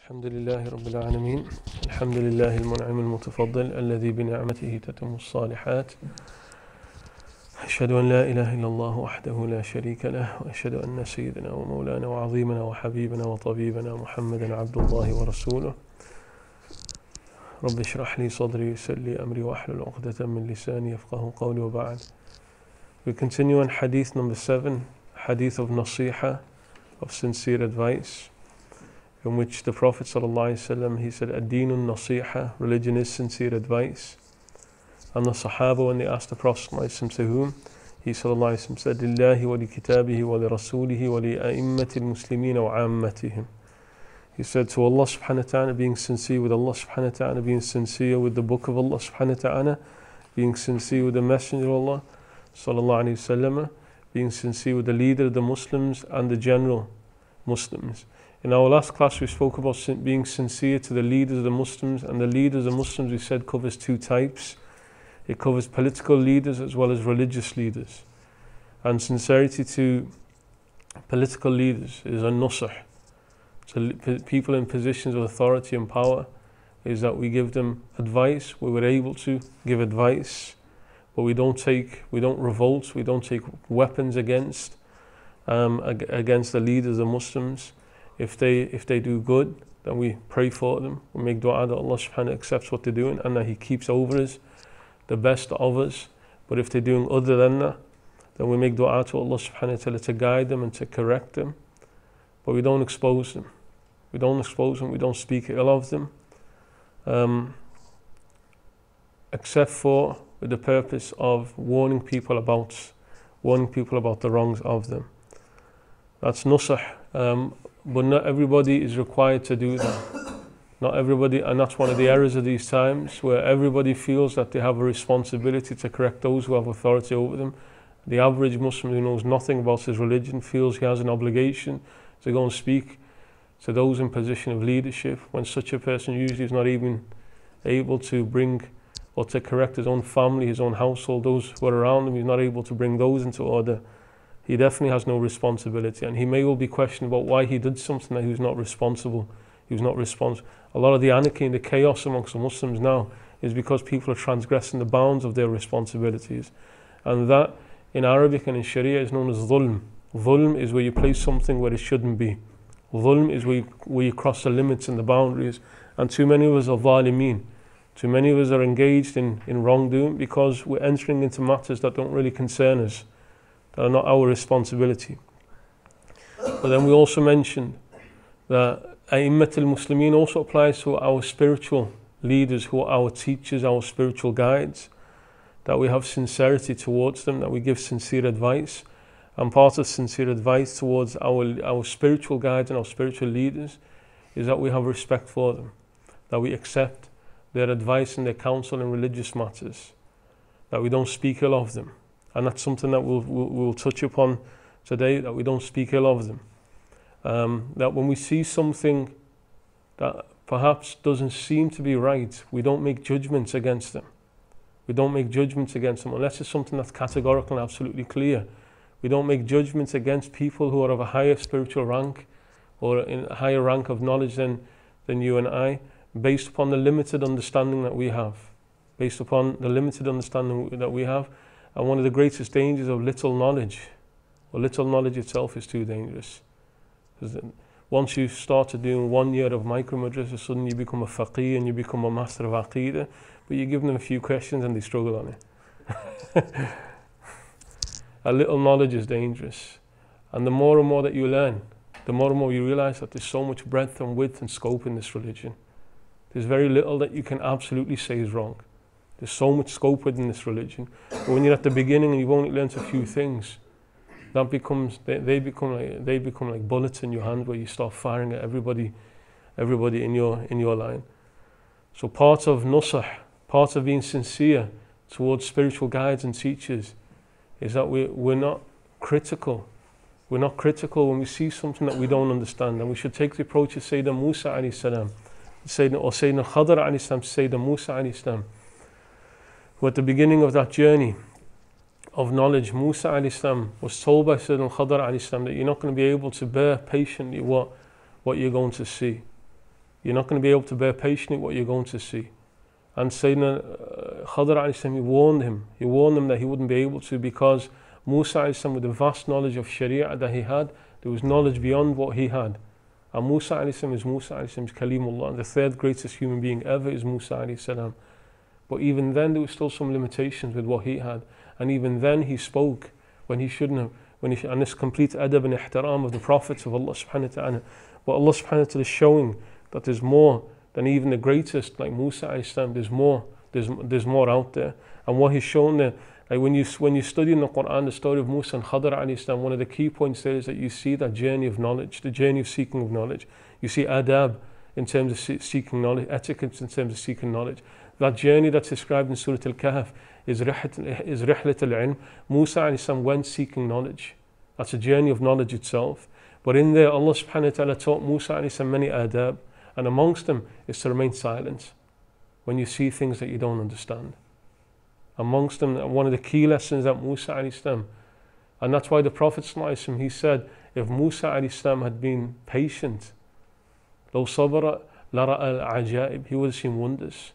الحمد لله رب العالمين الحمد لله المنعم المتفضل الذي بنعمته تتم الصالحات أشهد أن لا إله إلا الله وحده لا شريك له وأشهد أن سيدنا ومولانا وعظيمنا وحبيبنا وطبيبنا محمدا عبد الله ورسوله رب اشرح لي صدري ويسر لي أمري واحلل عقدة من لساني يفقهوا قولي وبعد. We continue on Hadith number 7, Hadith of Nasiha, of sincere advice, in which the Prophet ﷺ, he said, Ad-Dinun Nasiha, religion is sincere advice. And the Sahaba, when they asked the Prophet ﷺ to whom, he ﷺ said, Lillahi wa li kitabihi wa li rasulihi wa li a'immati al-muslimina wa ammatihim. He said to Allah subhanahu wa ta'ala, being sincere with Allah subhanahu wa ta'ala, being sincere with the book of Allah subhanahu wa ta'ala, being sincere with the Messenger of Allah sallallahu alayhi wasallam, being sincere with the leader of the Muslims and the general Muslims. In our last class we spoke about being sincere to the leaders of the Muslims, and the leaders of the Muslims we said covers two types. It covers political leaders as well as religious leaders. And sincerity to political leaders is a nusah. So people in positions of authority and power is that we give them advice, we were able to give advice, but we don't revolt, we don't take weapons against the leaders of the Muslims. If they do good, then we pray for them. We make dua that Allah subhanahu wa ta'ala accepts what they're doing and that He keeps over us the best of us. But if they're doing other than that, then we make dua to Allah subhanahu wa ta'ala to guide them and to correct them. But we don't expose them. We don't speak ill of them. Except for with the purpose of warning people about the wrongs of them. That's nusah. But not everybody is required to do that. Not everybody, and that's one of the errors of these times, where everybody feels that they have a responsibility to correct those who have authority over them. The average Muslim who knows nothing about his religion feels he has an obligation to go and speak to those in position of leadership, when such a person usually is not even able to bring or to correct his own family, his own household, those who are around him. He's not able to bring those into order. He definitely has no responsibility, and he may well be questioned about why he did something that he was not responsible. A lot of the anarchy and the chaos amongst the Muslims now is because people are transgressing the bounds of their responsibilities. And that, in Arabic and in Sharia, is known as dhulm. Dhulm is where you place something where it shouldn't be. Dhulm is where you cross the limits and the boundaries. And too many of us are zalimeen. Too many of us are engaged in wrongdoing because we're entering into matters that don't really concern us, that are not our responsibility. But then we also mentioned that A'immat al-Muslimin also applies to our spiritual leaders, who are our teachers, our spiritual guides, that we have sincerity towards them, that we give sincere advice. And part of sincere advice towards our spiritual guides and our spiritual leaders is that we have respect for them, that we accept their advice and their counsel in religious matters, that we don't speak ill of them. And that's something that we'll touch upon today, that we don't speak ill of them. That when we see something that perhaps doesn't seem to be right, we don't make judgments against them. We don't make judgments against them unless it's something that's categorical and absolutely clear. We don't make judgments against people who are of a higher spiritual rank or in a higher rank of knowledge than you and I, based upon the limited understanding that we have. And one of the greatest dangers of little knowledge, or little knowledge itself, is too dangerous. Because once you start doing 1 year of micro-madrasa, suddenly you become a faqih and you become a master of aqidah, but you give them a few questions and they struggle on it. A little knowledge is dangerous. And the more and more that you learn, the more and more you realize that there's so much breadth and width and scope in this religion. There's very little that you can absolutely say is wrong. There's so much scope within this religion. But when you're at the beginning and you've only learned a few things, that they become like bullets in your hand, where you start firing at everybody in your line. So part of nusah, part of being sincere towards spiritual guides and teachers, is that we're not critical. We're not critical when we see something that we don't understand, and we should take the approach of Sayyidina Musa alayhi salam, or Sayyidina Khadr alayhi salam, Sayyidina Musa alayhi salam, who at the beginning of that journey of knowledge, Musa alayhi salam was told by Sayyidina Khadr alayhi salam that you're not going to be able to bear patiently what you're going to see. You're not going to be able to bear patiently what you're going to see. And Sayyidina Khadr alayhi salam, he warned him that he wouldn't be able to, because Musa alayhi salam, with the vast knowledge of Sharia that he had, there was knowledge beyond what he had. And Musa alayhi salam is Musa alayhi salam, is Kalimullah, and the third greatest human being ever is Musa alayhi salam. But even then there was still some limitations with what he had. And even then he spoke when he shouldn't have. And this complete adab and ihtiram of the prophets of Allah subhanahu wa ta'ala. But Allah subhanahu wa ta'ala is showing that there's more than even the greatest, like Musa alayhi salam. There's more out there. And what he's shown there, like when you study in the Quran the story of Musa and Khadr alayhi salam, one of the key points there is that you see that journey of knowledge, the journey of seeking of knowledge. You see adab in terms of seeking knowledge, etiquette in terms of seeking knowledge. That journey that's described in Surah Al-Kahf is Rihlat al-Ilm. Musa alayhi salam went seeking knowledge. That's a journey of knowledge itself. But in there, Allah subhanahu wa ta'ala taught Musa alayhi salam many adab, and amongst them is to remain silent when you see things that you don't understand. Amongst them, one of the key lessons that Musa alayhi salam, and that's why the Prophet sallallahu alayhi wa sallam, he said, if Musa alayhi salam had been patient, لو صبر لرأى العجائب, he would have seen wonders.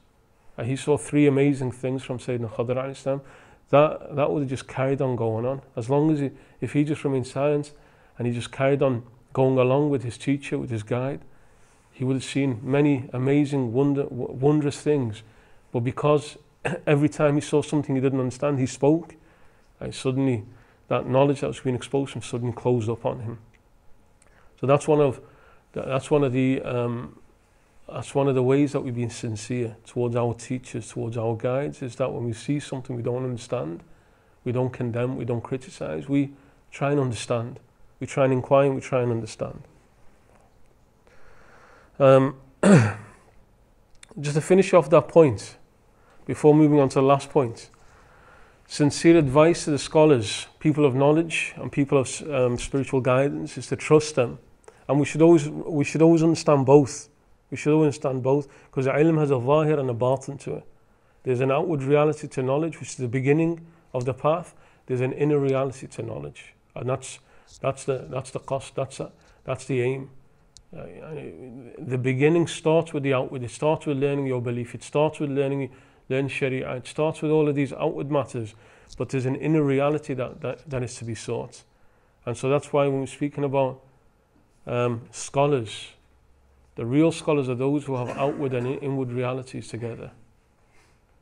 And he saw three amazing things from Sayyidina Khadr alayhi salam. That would have just carried on going on. As long as if he just remained silent and he just carried on going along with his teacher, with his guide, he would have seen many amazing, wondrous things. But because every time he saw something he didn't understand, he spoke, and suddenly that knowledge that was being exposed to him suddenly closed up on him. So that's one of the ways that we've been sincere towards our teachers, towards our guides, is that when we see something we don't understand, we don't condemn, we don't criticize, we try and understand. We try and inquire and we try and understand. Just to finish off that point, before moving on to the last point, sincere advice to the scholars, people of knowledge and people of spiritual guidance, is to trust them. And we should always understand both. We should always understand both, because the ilm has a zahir and a batin to it. There's an outward reality to knowledge, which is the beginning of the path. There's an inner reality to knowledge, and that's the cost. That's the aim. The beginning starts with the outward. It starts with learning your belief. It starts with learning Sharia. It starts with all of these outward matters. But there's an inner reality that is to be sought. And so that's why when we're speaking about scholars, the real scholars are those who have outward and inward realities together.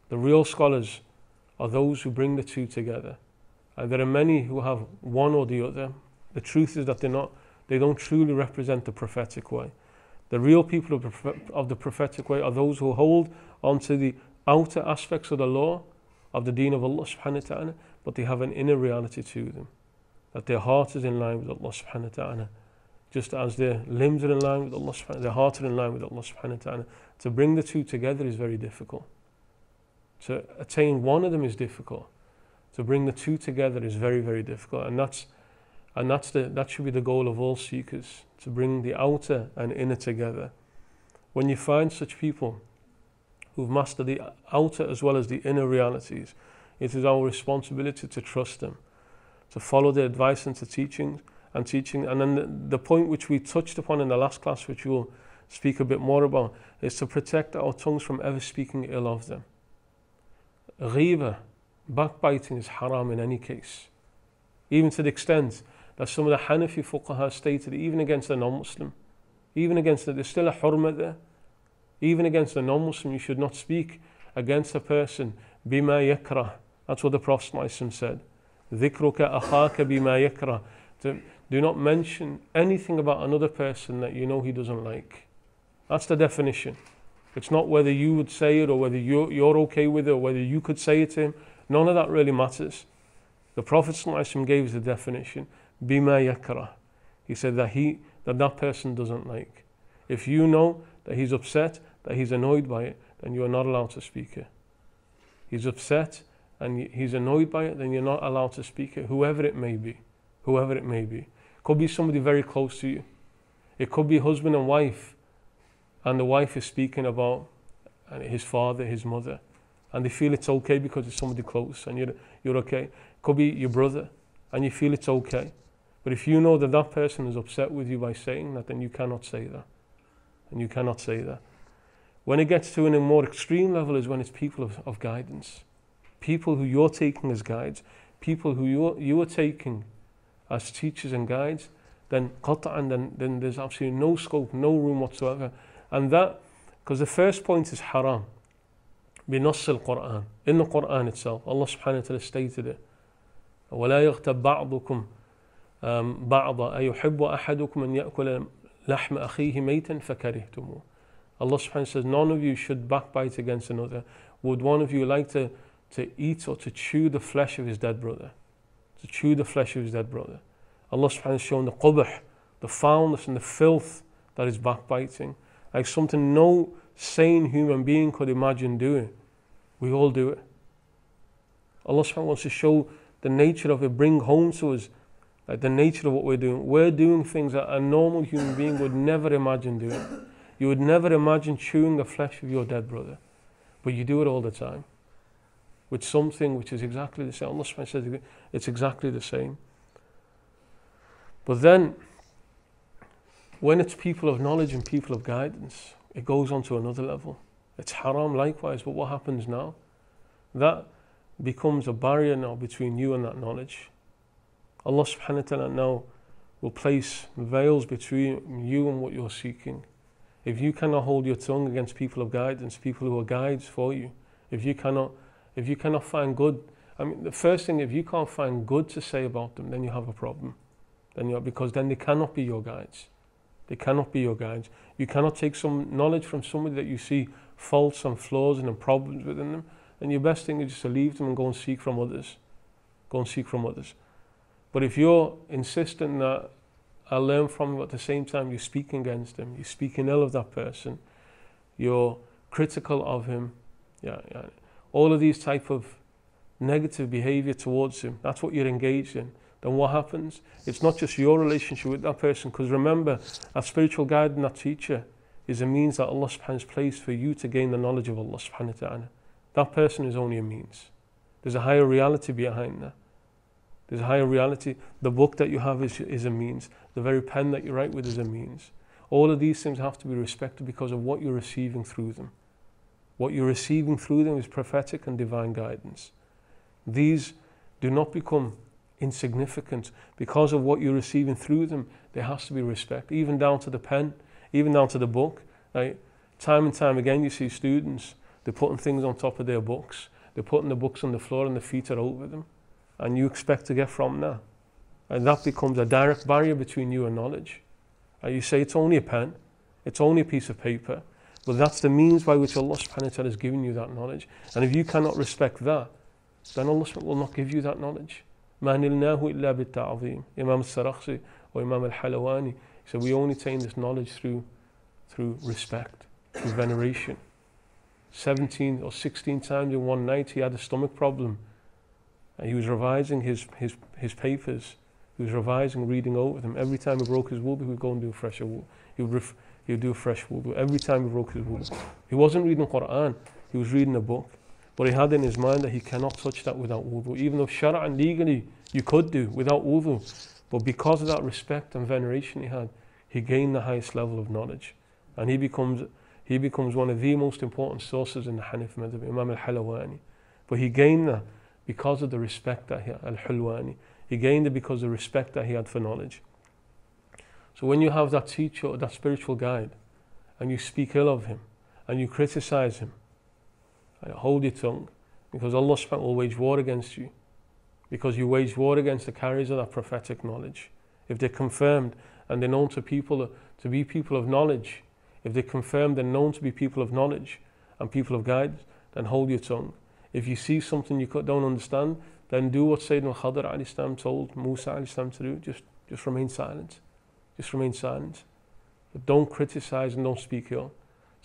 The real scholars are those who bring the two together. And there are many who have one or the other. The truth is that they don't truly represent the prophetic way. The real people of the prophetic way are those who hold onto the outer aspects of the law of the deen of Allah subhanahu wa ta'ala, but they have an inner reality to them, that their heart is in line with Allah subhanahu wa ta'ala. Just as their limbs are in line with Allah subhanahu wa ta'ala, their heart are in line with Allah subhanahu wa ta'ala. To bring the two together is very difficult. To attain one of them is difficult. To bring the two together is very, very difficult. And that should be the goal of all seekers, to bring the outer and inner together. When you find such people who've mastered the outer as well as the inner realities, it is our responsibility to trust them, to follow their advice and teaching. And then the point which we touched upon in the last class, which we'll speak a bit more about, is to protect our tongues from ever speaking ill of them. Ghiba, backbiting, is haram in any case. Even to the extent that some of the Hanafi fuqaha stated, even against a non-Muslim, there's still a hurma there. Even against a non-Muslim, you should not speak against a person bima yakrah. That's what the Prophet said. Dhikruka akhaka bima yakrah. Do not mention anything about another person that you know he doesn't like. That's the definition. It's not whether you would say it or whether you're okay with it or whether you could say it to him. None of that really matters. The Prophet ﷺ gave us the definition, bima yakrah. He said that person doesn't like. If you know that he's upset, that he's annoyed by it, then you are not allowed to speak it. He's upset and he's annoyed by it, then you're not allowed to speak it, whoever it may be. Whoever it may be. Could be somebody very close to you. It could be husband and wife, and the wife is speaking about his father, his mother, and they feel it's okay because it's somebody close and you're okay. It could be your brother and you feel it's okay. But if you know that person is upset with you by saying that, then you cannot say that. and you cannot say that. When it gets to a more extreme level is when it's people of guidance. People who you're taking as guides, people who you are taking as teachers and guides, then qat'an, then there's absolutely no scope, no room whatsoever. And that, because the first point is haram. بنص القرآن. In the Quran itself, Allah subhanahu wa ta'ala stated it. وَلَا يَغْتَبْ بَعْضُكُمْ بَعْضًا أَيُحِبُّ أَحَدُكُمْ أَنْ يَأْكُلَ لَحْمَ أَخِيهِ مَيْتًا فَكَرِهْتُمُوهُ. Allah subhanahu wa ta'ala says, none of you should backbite against another. Would one of you like to eat or to chew the flesh of his dead brother? To chew the flesh of his dead brother. Allah subhanahu wa ta'ala has shown the qubh, the foulness and the filth that is backbiting. Like something no sane human being could imagine doing. We all do it. Allah subhanahu wa ta'ala wants to show the nature of it, bring home to us like the nature of what we're doing. We're doing things that a normal human being would never imagine doing. You would never imagine chewing the flesh of your dead brother, but you do it all the time with something which is exactly the same. Allah subhanahu wa ta'ala says it's exactly the same. But then, when it's people of knowledge and people of guidance, it goes on to another level. It's haram likewise, but what happens now? That becomes a barrier now between you and that knowledge. Allah subhanahu wa ta'ala now will place veils between you and what you're seeking. If you cannot hold your tongue against people of guidance, people who are guides for you, if you cannot find good, I mean, the first thing, if you can't find good to say about them, then you have a problem. Because then they cannot be your guides. They cannot be your guides. You cannot take some knowledge from somebody that you see faults and flaws and problems within them, and your best thing is just to leave them and go and seek from others. Go and seek from others. But if you're insistent that I learn from him, but at the same time you're speaking against him, you're speaking ill of that person, you're critical of him, all of these type of negative behavior towards him, that's what you're engaged in, then what happens? It's not just your relationship with that person, because remember, that spiritual guide and that teacher is a means that Allah subhanahu wa ta'ala has placed for you to gain the knowledge of Allah subhanahu wa ta'ala. That person is only a means. There's a higher reality behind that. There's a higher reality. The book that you have is a means. The very pen that you write with is a means. All of these things have to be respected because of what you're receiving through them. What you're receiving through them is prophetic and divine guidance. These do not become insignificant because of what you're receiving through them. There has to be respect, even down to the pen, even down to the book. Right? Time and time again you see students, they're putting things on top of their books. They're putting the books on the floor and the feet are over them. And you expect to get from that. And that becomes a direct barrier between you and knowledge. And you say it's only a pen, it's only a piece of paper, but that's the means by which Allah subhanahu wa ta'ala has given you that knowledge. And if you cannot respect that, then Allah subhanahu wa ta'ala will not give you that knowledge. مَا نِلْنَاهُ إِلَّا بِالتَّعْظِيمِ Imam al-Sarakhsi or Imam al-Halawani, he said we only attain this knowledge through respect, through veneration. 17 or 16 times in one night he had a stomach problem. And he was revising his papers. He was revising, reading over them. Every time he broke his wudu, he would go and do a fresh wudu. He would do a fresh wudu. Every time he broke his wudu. He wasn't reading Quran, he was reading a book. But he had in his mind that he cannot touch that without wudu. Even though shar'an, legally, you could do without wudu. But because of that respect and veneration he had, he gained the highest level of knowledge. And he becomes one of the most important sources in the Hanif madhab, Imam al-Halawani. But he gained that because of the respect that he had, al-Hulwani. He gained it because of the respect that he had for knowledge. So when you have that teacher or that spiritual guide, and you speak ill of him, and you criticize him, and hold your tongue, because Allah subhanahu wa ta'ala will wage war against you, because you wage war against the carriers of that prophetic knowledge. If they're confirmed and they're known to people to be people of knowledge, if they're confirmed and known to be people of knowledge and people of guidance, then hold your tongue. If you see something you don't understand, then do what Sayyidina Khadr alayhi salam told Musa alayhi salam to do. Just remain silent. Just remain silent. But don't criticize and don't speak ill.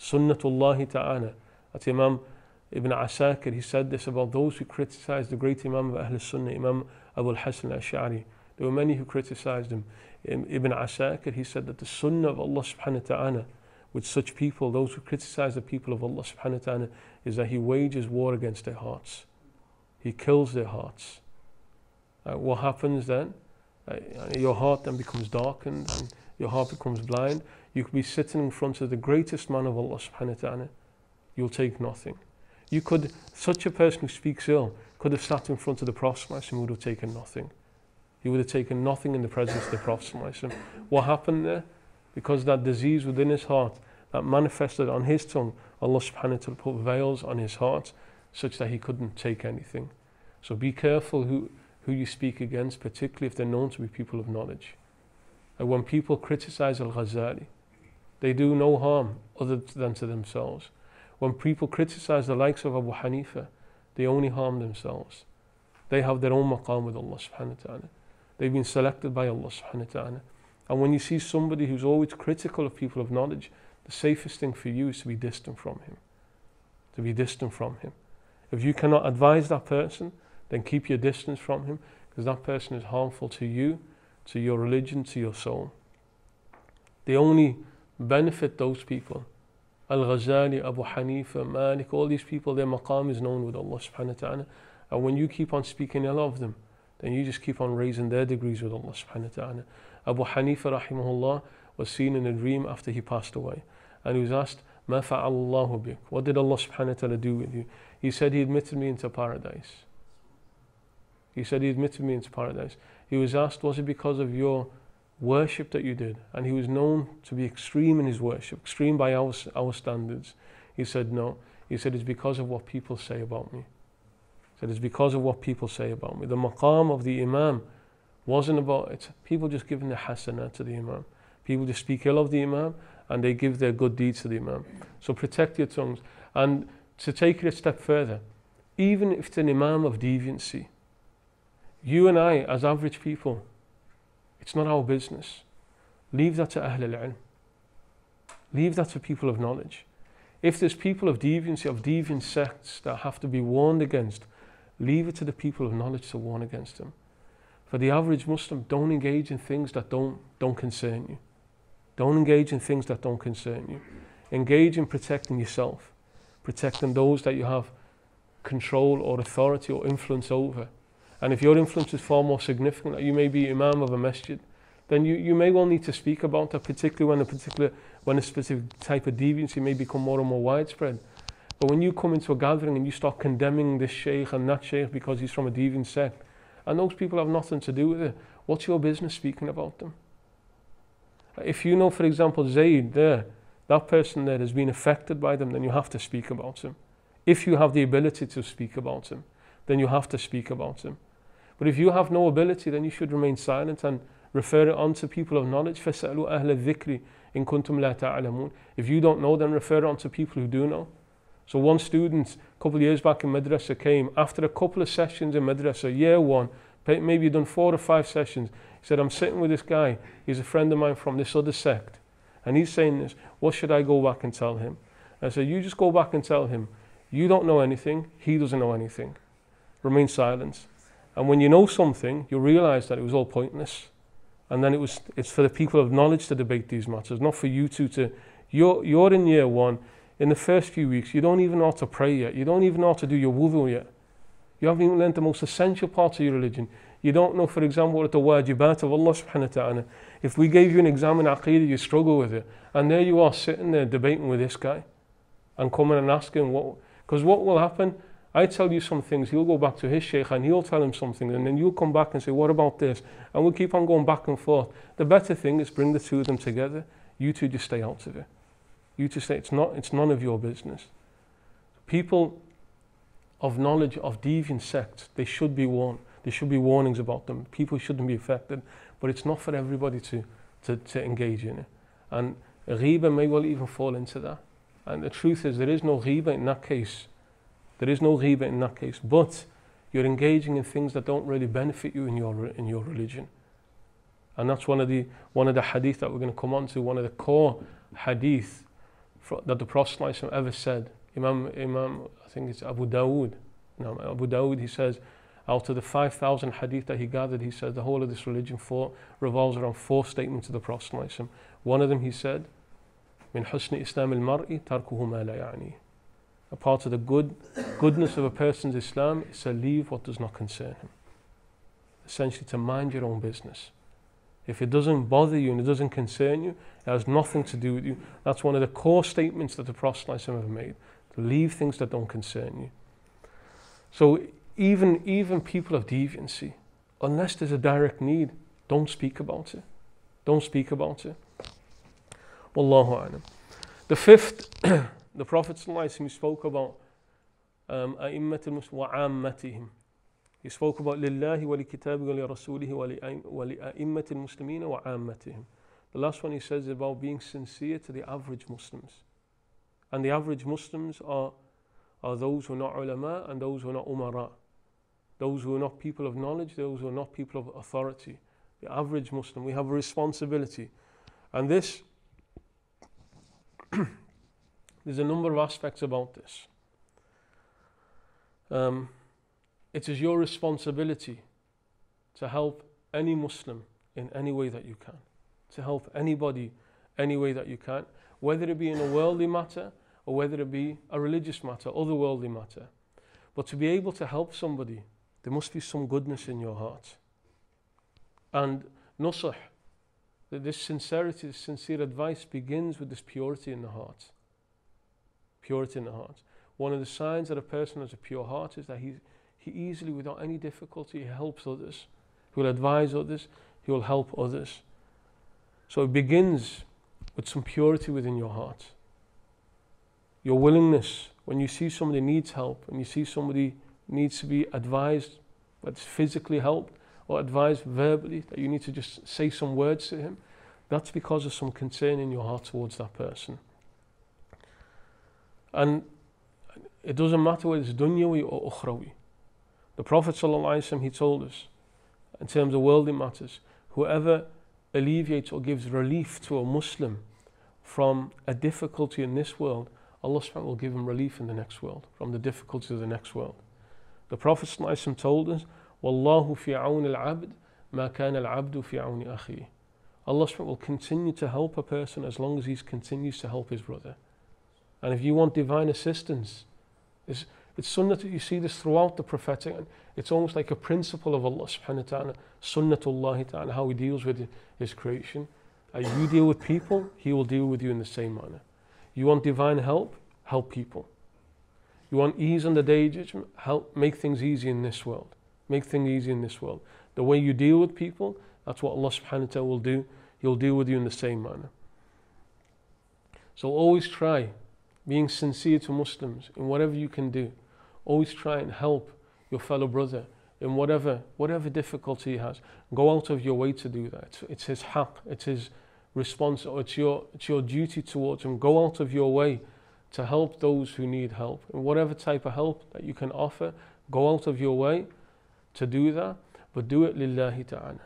Sunnatullahi ta'ala. At Imam Ibn Asakir, he said this about those who criticized the great Imam of Ahl Sunnah, Imam Abu al-Hasan al-Ash'ari. There were many who criticized him. Ibn Asakir, he said that the Sunnah of Allah subhanahu wa ta'ala with such people, those who criticize the people of Allah subhanahu wa ta'ala, is that he wages war against their hearts. He kills their hearts. What happens then? Your heart then becomes darkened and your heart becomes blind. You could be sitting in front of the greatest man of Allah subhanahu wa ta'ala. You'll take nothing. You could, such a person who speaks ill could have sat in front of the Prophet and would have taken nothing. He would have taken nothing in the presence of the Prophet. What happened there? Because that disease within his heart that manifested on his tongue, Allah subhanahu wa ta'ala put veils on his heart such that he couldn't take anything. So be careful who you speak against, particularly if they're known to be people of knowledge. And when people criticize Al-Ghazali, they do no harm other than to themselves. When people criticize the likes of Abu Hanifa, they only harm themselves. They have their own maqam with Allah subhanahu wa ta'ala. They've been selected by Allah subhanahu wa ta'ala. And when you see somebody who's always critical of people of knowledge, the safest thing for you is to be distant from him. To be distant from him. If you cannot advise that person, then keep your distance from him, because that person is harmful to you, to your religion, to your soul. They only benefit those people. Al-Ghazali, Abu Hanifa, Malik, all these people, their maqam is known with Allah subhanahu wa ta'ala. And when you keep on speaking ill of them, then you just keep on raising their degrees with Allah subhanahu wa ta'ala. Abu Hanifa rahimahullah was seen in a dream after he passed away. And he was asked, Ma fa'allahu bik? What did Allah subhanahu wa ta'ala do with you? He said, He admitted me into paradise. He said, He admitted me into paradise. He was asked, was it because of your worship that you did? And he was known to be extreme in his worship, extreme by our standards. He said, no. He said, it's because of what people say about me. He said, it's because of what people say about me. The maqam of the Imam wasn't about it. People just giving their hasanah to the Imam. People just speak ill of the Imam and they give their good deeds to the Imam. So protect your tongues. And to take it a step further, even if it's an Imam of deviancy, you and I, as average people, it's not our business. Leave that to Ahl al-Ilm. Leave that to people of knowledge. If there's people of deviancy, of deviant sects that have to be warned against, leave it to the people of knowledge to warn against them. For the average Muslim, don't engage in things that don't concern you. Don't engage in things that don't concern you. Engage in protecting yourself, protecting those that you have control or authority or influence over. And if your influence is far more significant, like you may be Imam of a masjid, then you may well need to speak about that, particularly when a specific type of deviancy may become more and more widespread. But when you come into a gathering and you start condemning this Shaykh and that Shaykh because he's from a deviant sect, and those people have nothing to do with it, what's your business speaking about them? If you know, for example, Zayd there, that person there has been affected by them, then you have to speak about him. If you have the ability to speak about him, then you have to speak about him. But if you have no ability, then you should remain silent and refer it on to people of knowledge. فَاسْأَلُوا أَهْلَ الذِّكْرِ إِن كُنْتُمْ لَا تَعْلَمُونَ. If you don't know, then refer it on to people who do know. So one student a couple of years back in madrasa came, after a couple of sessions in madrasa, year one, maybe you've done 4 or 5 sessions. He said, I'm sitting with this guy, he's a friend of mine from this other sect, and he's saying this, what should I go back and tell him? I said, you just go back and tell him, you don't know anything, he doesn't know anything. Remain silent. And when you know something, you realize that it was all pointless. And then it's for the people of knowledge to debate these matters, not for you two to, you're in year one, in the first few weeks, you don't even know how to pray yet, you don't even know how to do your wudu yet. You haven't even learned the most essential parts of your religion. You don't know, for example, what the wajibat of Allah subhanahu wa ta'ala. If we gave you an exam in Aqeedah, you struggle with it. And there you are sitting there debating with this guy and coming and asking what, because what will happen? I tell you some things, he'll go back to his Shaykh and he'll tell him something, and then you'll come back and say, what about this? And we'll keep on going back and forth. The better thing is bring the two of them together. You two just stay out of it. You two stay, it's none of your business. People of knowledge of deviant sects, they should be warned. There should be warnings about them. People shouldn't be affected, but it's not for everybody to engage in it. And ghiba may well even fall into that. And the truth is, there is no ghiba in that case. There is no ghiba in that case, but you're engaging in things that don't really benefit you in your religion. And that's one of the hadith that we're going to come on to, one of the core hadith that the Prophet ﷺ ever said. Imam, I think it's Abu Dawood. No, Abu Dawood, he says, out of the 5,000 hadith that he gathered, he said the whole of this religion revolves around 4 statements of the Prophet ﷺ. One of them, he said, "Min husni Islam al-mar'i tarkuhu ma la ya'ni." A part of the goodness of a person's Islam is to leave what does not concern him. Essentially, to mind your own business. If it doesn't bother you and it doesn't concern you, it has nothing to do with you. That's one of the core statements that the Prophet ﷺ ever made, to leave things that don't concern you. So even people of deviancy, unless there's a direct need, don't speak about it. Don't speak about it. Wallahu a'lam. The fifth, the Prophet ﷺ spoke about أئمة المسلمين وعامتهم. He spoke about لله ولكتابه ولرسوله ولأئمة المسلمين وعامتهم. The last one he says is about being sincere to the average Muslims. And the average Muslims are those who are not ulama and those who are not umara. Those who are not people of knowledge, those who are not people of authority. The average Muslim, we have a responsibility. And this, there's a number of aspects about this. It is your responsibility to help any Muslim in any way that you can. To help anybody any way that you can. Whether it be in a worldly matter or whether it be a religious matter, otherworldly matter. But to be able to help somebody, there must be some goodness in your heart. And nusah, this sincerity, this sincere advice begins with this purity in the heart. Purity in the heart. One of the signs that a person has a pure heart is that he easily, without any difficulty, helps others. He will advise others. He will help others. So it begins with some purity within your heart. Your willingness, when you see somebody needs help, and you see somebody needs to be advised, whether it's physically helped or advised verbally, that you need to just say some words to him, that's because of some concern in your heart towards that person. And it doesn't matter whether it's dunyawi or ukhrawi. The Prophet ﷺ, he told us, in terms of worldly matters, whoever alleviates or gives relief to a Muslim from a difficulty in this world, Allah subhanahu will give him relief in the next world, from the difficulties of the next world. The Prophet ﷺ told us, Wallahu fi awn al-abd ma kana al-abdu fi awn akhi. Allah subhanahu will continue to help a person as long as he continues to help his brother. And if you want divine assistance, it's sunnah, you see this throughout the prophetic, and it's almost like a principle of Allah subhanahu wa ta'ala, sunnatullahi ta'ala, how he deals with his creation. You deal with people, he will deal with you in the same manner. You want divine help? Help people. You want ease on the day of judgment? Help make things easy in this world. Make things easy in this world. The way you deal with people, that's what Allah subhanahu wa ta'ala will do. He'll deal with you in the same manner. So always try being sincere to Muslims in whatever you can do. Always try and help your fellow brother in whatever difficulty he has. Go out of your way to do that. It's his haqq, it's his response, or it's your duty towards him. Go out of your way to help those who need help. And whatever type of help that you can offer, go out of your way to do that, but do it lillahi ta'ala.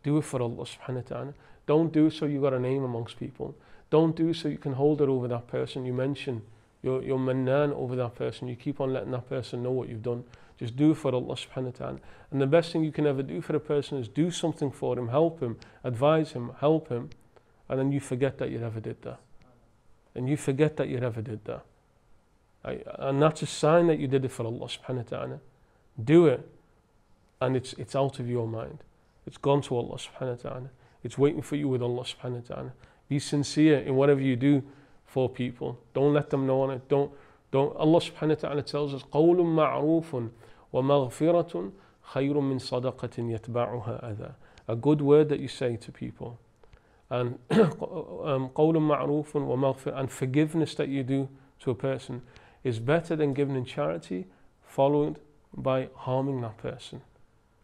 Do it for Allah subhanahu wa ta'ala. Don't do it so you got a name amongst people. Don't do it so you can hold it over that person. You mention your mannan over that person. You keep on letting that person know what you've done. Just do it for Allah subhanahu wa ta'ala. And the best thing you can ever do for a person is do something for him, help him, advise him, help him, and then you forget that you ever did that. And you forget that you ever did that. And that's a sign that you did it for Allah subhanahu wa ta'ala. Do it, and it's out of your mind. It's gone to Allah subhanahu wa ta'ala. It's waiting for you with Allah subhanahu wa ta'ala. Be sincere in whatever you do for people. Don't let them know on it. Don't. Allah subhanahu wa ta'ala tells us, قَوْلٌ مَعْرُوفٌ وَمَغْفِرَةٌ خَيْرٌ مِّن صَدَقَةٍ يَتْبَعُهَا أَذًى. A good word that you say to people. And قَوْلٌ مَعْرُوفٌ وَمَغْفِرَةٌ, and forgiveness that you do to a person is better than giving in charity followed by harming that person.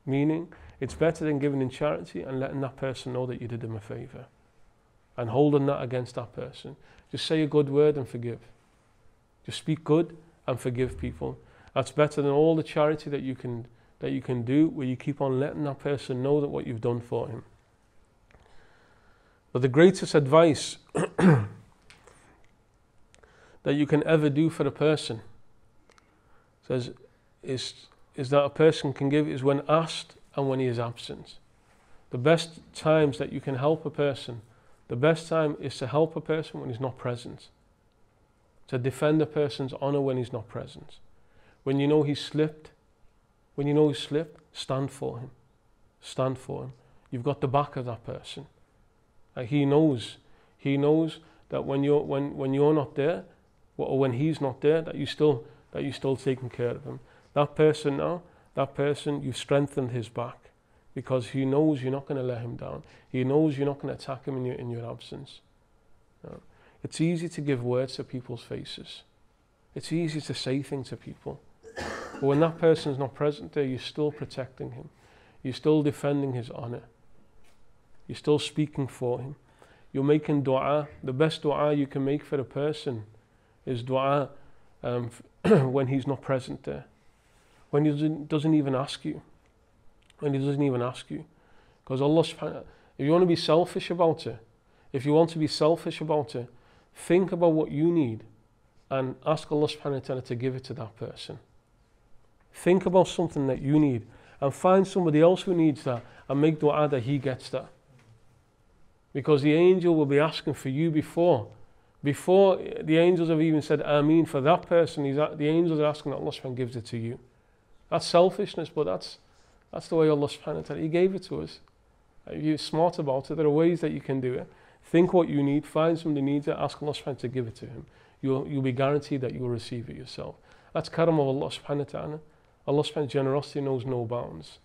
Meaning, it's better than giving in charity and letting that person know that you did them a favor. And holding that against that person. Just say a good word and forgive. Just speak good and forgive people. That's better than all the charity that you can do, where you keep on letting that person know that what you've done for him. But the greatest advice that you can ever do for a person is that a person can give is when asked and when he is absent. The best times that you can help a person, the best time is to help a person when he's not present. To defend a person's honor when he's not present. When you know he's slipped, stand for him. Stand for him. You've got the back of that person. He knows that when you're not there, or when he's not there, that you're still taking care of him. That person, you've strengthened his back, because he knows you're not going to let him down. He knows you're not going to attack him in your absence. No. It's easy to give words to people's faces. It's easy to say things to people. But when that person's not present there, you're still protecting him. You're still defending his honor. You're still speaking for him. You're making dua. The best dua you can make for a person is dua when he's not present there. When he doesn't even ask you. When he doesn't even ask you. Because Allah subhanahu wa ta'ala, if you want to be selfish about it, think about what you need and ask Allah subhanahu wa ta'ala to give it to that person. Think about something that you need and find somebody else who needs that and make dua that he gets that. Because the angel will be asking for you before the angels have even said Ameen for that person. The angels are asking that Allah subhanahu wa ta'ala gives it to you. That's selfishness, but that's the way Allah subhanahu wa ta'ala, He gave it to us. If you're smart about it, there are ways that you can do it. Think what you need, find somebody needs it, ask Allah subhanahu wa ta'ala to give it to him. You'll be guaranteed that you'll receive it yourself. That's karam of Allah subhanahu wa ta'ala. Allah subhanahu wa ta'ala, generosity knows no bounds.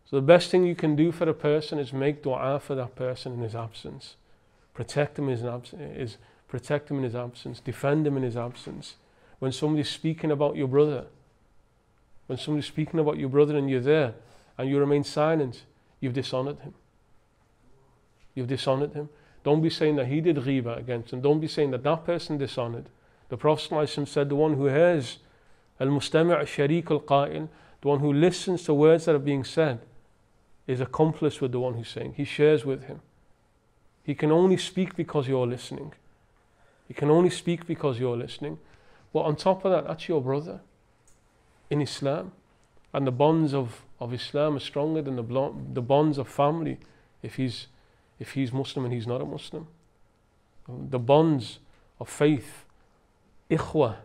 So the best thing you can do for a person is make dua for that person in his absence. Protect him in his absence. Defend him in his absence. When somebody's speaking about your brother, and you're there and you remain silent, you've dishonored him. You've dishonored him. Don't be saying that he did ghiba against him. Don't be saying that that person dishonored. The Prophet ﷺ said, the one who hears, al-mustami' al-sharik al-qa'il, the one who listens to words that are being said, is accomplice with the one who's saying. He shares with him. He can only speak because you're listening. But on top of that, that's your brother in Islam. And the bonds of Islam are stronger than the bonds of family if he's Muslim and he's not a Muslim. The bonds of faith, ikhwa,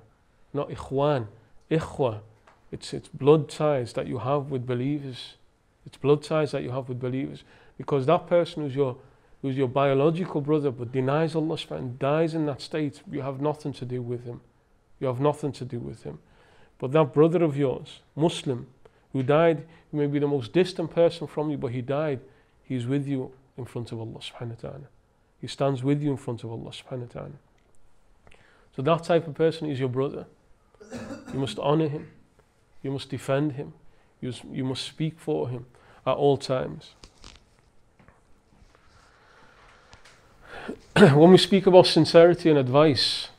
not ikhwan, ikhwa, it's blood ties that you have with believers. Because that person who's your biological brother but denies Allah and dies in that state, you have nothing to do with him. But that brother of yours, Muslim, who died, who may be the most distant person from you, but he died, he's with you in front of Allah subhanahu wa ta'ala. He stands with you in front of Allah subhanahu wa ta'ala. So that type of person is your brother. You must honor him. You must defend him. You must speak for him at all times. When we speak about sincerity and advice,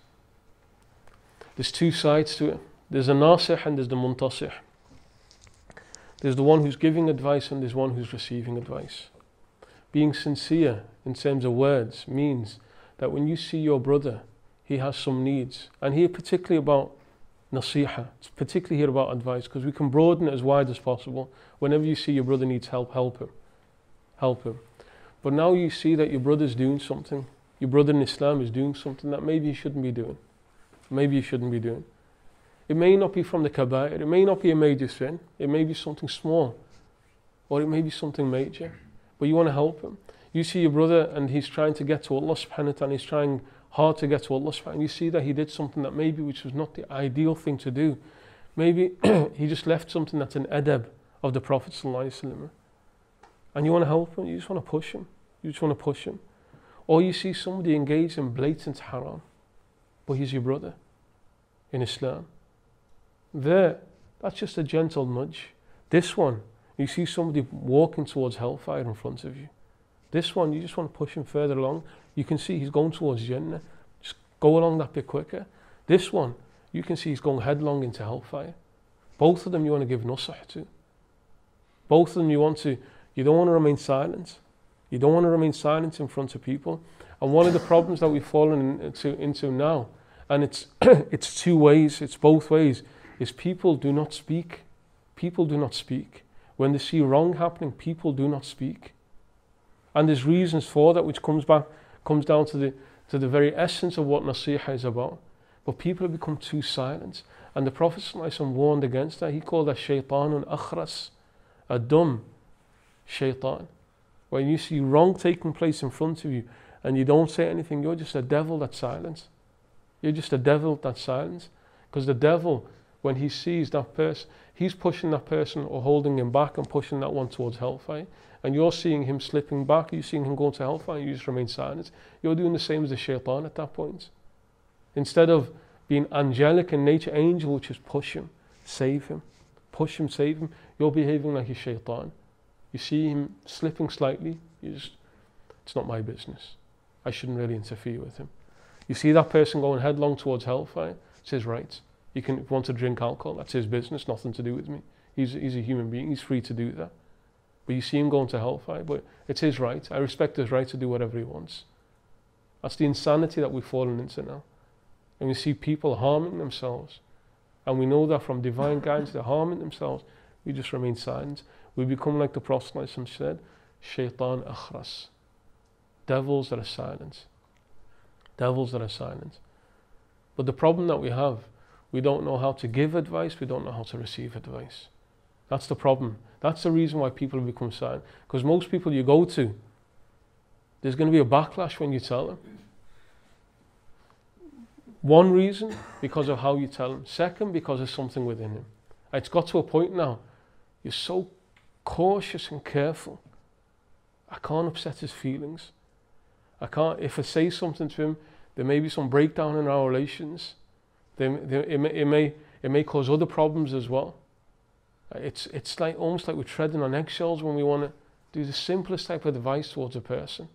there's two sides to it. There's a nasih and there's the muntasih. There's the one who's giving advice and there's one who's receiving advice. Being sincere in terms of words means that when you see your brother, he has some needs. And here particularly about nasiha, it's particularly here about advice, because we can broaden it as wide as possible. Whenever you see your brother needs help, help him. But now you see that your brother's doing something, your brother in Islam is doing something that maybe you shouldn't be doing. It may not be from the kaba'ir, it may not be a major sin, it may be something small, or it may be something major, but you want to help him. You see your brother and he's trying to get to Allah subhanahu wa ta'ala, he's trying hard to get to Allah subhanahu wa ta'ala, and you see that he did something that maybe which was not the ideal thing to do. Maybe he just left something that's an adab of the Prophet sallallahu alaihi wasallam, and you want to help him, you just want to push him. Or you see somebody engaged in blatant haram, but he's your brother in Islam. That's just a gentle nudge. This one, you see somebody walking towards hellfire in front of you. This one, you just want to push him further along. You can see he's going towards Jannah. Just go along that bit quicker. This one, you can see he's going headlong into hellfire. Both of them you want to give nusah to. Both of them you don't want to remain silent. You don't want to remain silent in front of people. And one of the problems that we've fallen into now, and it's two ways, it's both ways, is people do not speak. When they see wrong happening, people do not speak. And there's reasons for that, which comes down to the very essence of what nasiha is about. But people have become too silent. And the Prophet ﷺ warned against that. He called that shaytanun akhras, a dumb shaytan. When you see wrong taking place in front of you and you don't say anything, you're just a devil that's silent. You're just a devil that's silent. Because the devil, when he sees that person, he's pushing that person or holding him back and pushing that one towards hellfire. And you're seeing him slipping back, you're seeing him going to hellfire, and you just remain silent. You're doing the same as the shaitan at that point. Instead of being angelic in nature, angel will just push him, save him, push him, save him. You're behaving like a shaitan. You see him slipping slightly, it's not my business. I shouldn't really interfere with him. You see that person going headlong towards hellfire, it's his right. If you want to drink alcohol, that's his business, nothing to do with me. He's a human being, he's free to do that. But you see him going to hellfire, but it's his right. I respect his right to do whatever he wants. That's the insanity that we've fallen into now. And we see people harming themselves. And we know that from divine guidance, they're harming themselves. We just remain silent. We become like the Prophet said, Shaitan akhras. Devils that are silent. Devils that are silent. But the problem that we have, we don't know how to give advice, we don't know how to receive advice. That's the problem. That's the reason why people become silent. Because most people you go to, there's going to be a backlash when you tell them. One reason, because of how you tell him. Second, because there's something within him. It's got to a point now, you're so cautious and careful. I can't upset his feelings. I can't, if I say something to him, there may be some breakdown in our relations. It may cause other problems as well. It's like almost like we're treading on eggshells when we want to do the simplest type of advice towards a person.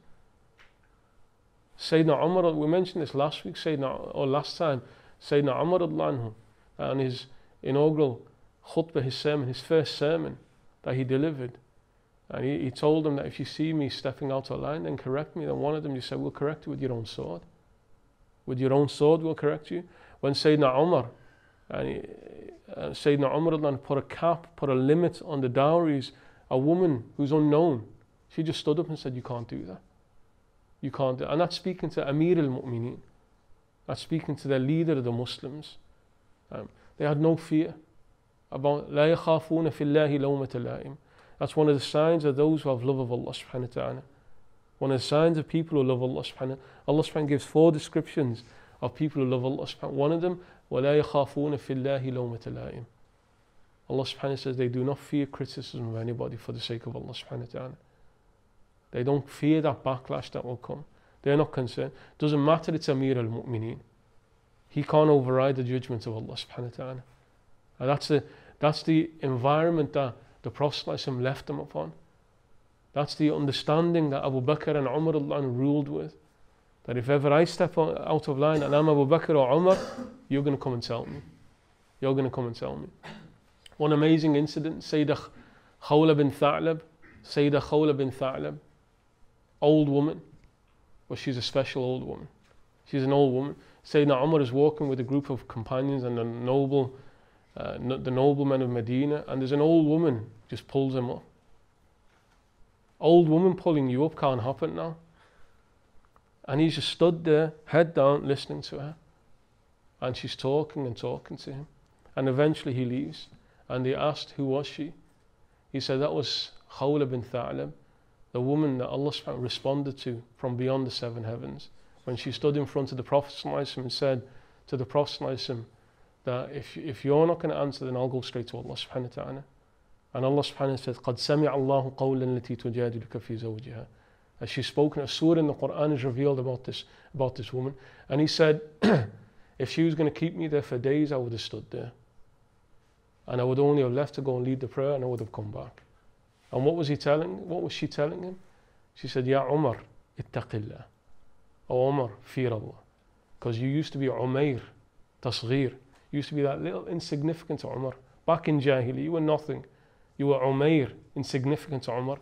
Sayyidina Umar, we mentioned this last week, last time, Sayyidina Umar and his inaugural khutbah, his sermon, his first sermon that he delivered. And he told them that if you see me stepping out of line, then correct me. Then one of them just said, we'll correct you with your own sword. With your own sword, we'll correct you. When Sayyidina Umar, Sayyidina Umar put a cap, put a limit on the dowries, a woman who's unknown, she just stood up and said, you can't do that. You can't do that. And that's speaking to Amir al-Mu'mineen. That's speaking to the leader of the Muslims. They had no fear about لا يخافون في الله لومة لائم. That's one of the signs of those who have love of Allah subhanahu wa ta'ala. One of the signs of people who love Allah subhanahu wa ta'ala. Allah subhanahu wa ta'ala gives 4 descriptions of people who love Allah subhanahu wa ta'ala. One of them, وَلَا يَخَافُونَ فِي اللَّهِ لَوْمَةَ لَائِمٍ. Allah subhanahu wa ta'ala says they do not fear criticism of anybody for the sake of Allah subhanahu wa ta'ala. They don't fear that backlash that will come. They're not concerned. Doesn't matter, it's Amir al-Mu'mineen. He can't override the judgment of Allah subhanahu wa ta'ala. And that's the environment that the Prophet left them upon. That's the understanding that Abu Bakr and Umar ruled with. That if ever I step out of line and I'm Abu Bakr or Umar, you're going to come and tell me. You're going to come and tell me. One amazing incident, Sayyidah Khawla bin Tha'lab, old woman, but she's a special old woman. She's an old woman. Sayyidina Umar is walking with a group of companions and the noblemen of Medina, and there's an old woman just pulls him up. Old woman pulling you up can't happen now. And he's just stood there, head down, listening to her. And she's talking and talking to him. And eventually he leaves. And they asked, who was she? He said, that was Khawla bin Tha'lab, the woman that Allah responded to from beyond the 7 heavens. When she stood in front of the Prophet and said to the Prophet that if you're not going to answer, then I'll go straight to Allah subhanahu wa ta'ala. And Allah subhanahu wa ta'ala says, قَدْ سَمِعَ اللَّهُ قَوْلًا الَّتِي تُجَادِلُكَ فِي زَوْجِهَا. As she's spoken, a surah in the Quran is revealed about this woman. And he said, if she was going to keep me there for days, I would have stood there. And I would only have left to go and lead the prayer, and I would have come back. And what was she telling him? She said, Ya Umar, ittaqillah. Oh Umar, fear Allah. Because you used to be Umair, tasghir. You used to be that little insignificant Umar. Back in Jahili, you were nothing. You were Umair, insignificant Umar.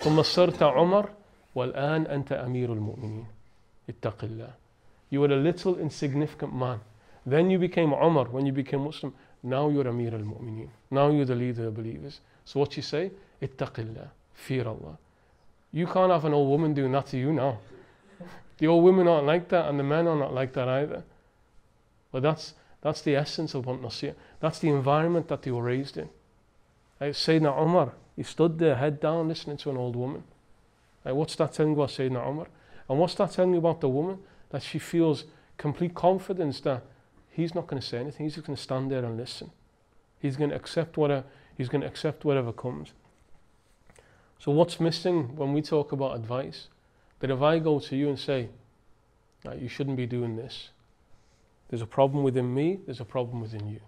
ثم صرت عمر والآن أنت أمير المؤمنين. اتق الله. You were a little insignificant man. Then you became Umar when you became Muslim. Now you're Amir al-Mu'mineen. Now you're the leader of believers. So what you say? Ittaqillah. Fear Allah. You can't have an old woman doing that to you now. The old women aren't like that, and the men are not like that either. But that's the essence of what Nasir. That's the environment that they were raised in. Sayyidina Umar, he stood there, head down, listening to an old woman. What's that telling you about Sayyidina Umar? And what's that telling you about the woman? That she feels complete confidence that he's not going to say anything. He's just going to stand there and listen. He's going to accept whatever comes. So what's missing when we talk about advice? That if I go to you and say, you shouldn't be doing this. There's a problem within me, there's a problem within you.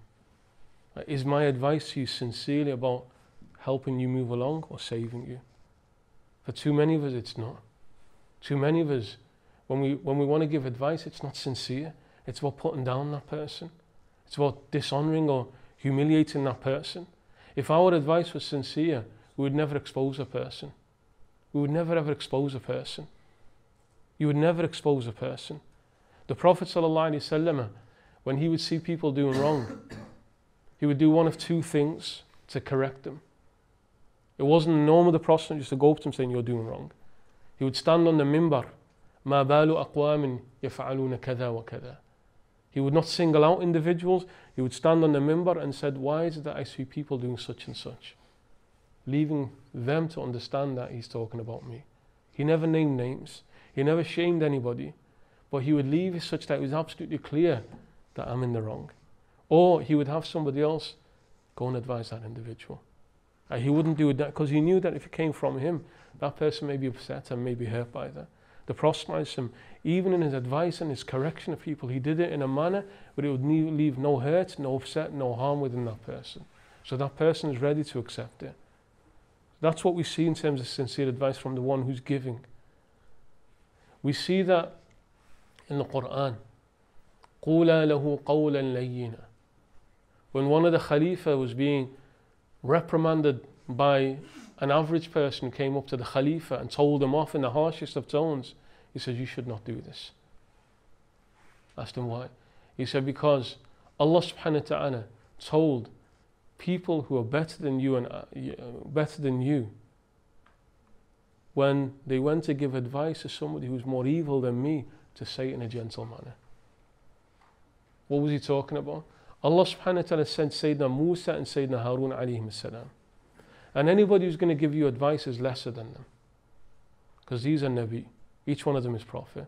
Is my advice to you sincerely about helping you move along or saving you? For too many of us, it's not. Too many of us, when we want to give advice, it's not sincere. It's about putting down that person. It's about dishonoring or humiliating that person. If our advice was sincere, we would never expose a person. We would never ever expose a person. You would never expose a person. The Prophet ﷺ, when he would see people doing wrong, he would do one of two things to correct them. It wasn't the norm of the Prophet just to go up to them saying, you're doing wrong. He would stand on the mimbar, مَا بَالُ أَقْوَامٍ يَفْعَلُونَ كَذَا وَكَذَا. He would not single out individuals. He would stand on the mimbar and said, why is it that I see people doing such and such? Leaving them to understand that he's talking about me. He never named names. He never shamed anybody. But he would leave it such that it was absolutely clear that I'm in the wrong. Or he would have somebody else go and advise that individual. And he wouldn't do it that because he knew that if it came from him, that person may be upset and may be hurt by that. The Prophet, even in his advice and his correction of people, he did it in a manner where it would leave no hurt, no upset, no harm within that person. So that person is ready to accept it. That's what we see in terms of sincere advice from the one who's giving. We see that in the Quran. قُولَا لَهُ قَوْلًا لَيِّنًا. When one of the Khalifa was being reprimanded by an average person who came up to the Khalifa and told him off in the harshest of tones, he said, you should not do this. Asked him why. He said, because Allah subhanahu wa ta'ala told people who are better than you when they went to give advice to somebody who's more evil than me to say it in a gentle manner. What was he talking about? Allah subhanahu wa ta'ala sent Sayyidina Musa and Sayyidina Haroon alayhim salam. And anybody who's going to give you advice is lesser than them. Because these are Nabi. Each one of them is Prophet.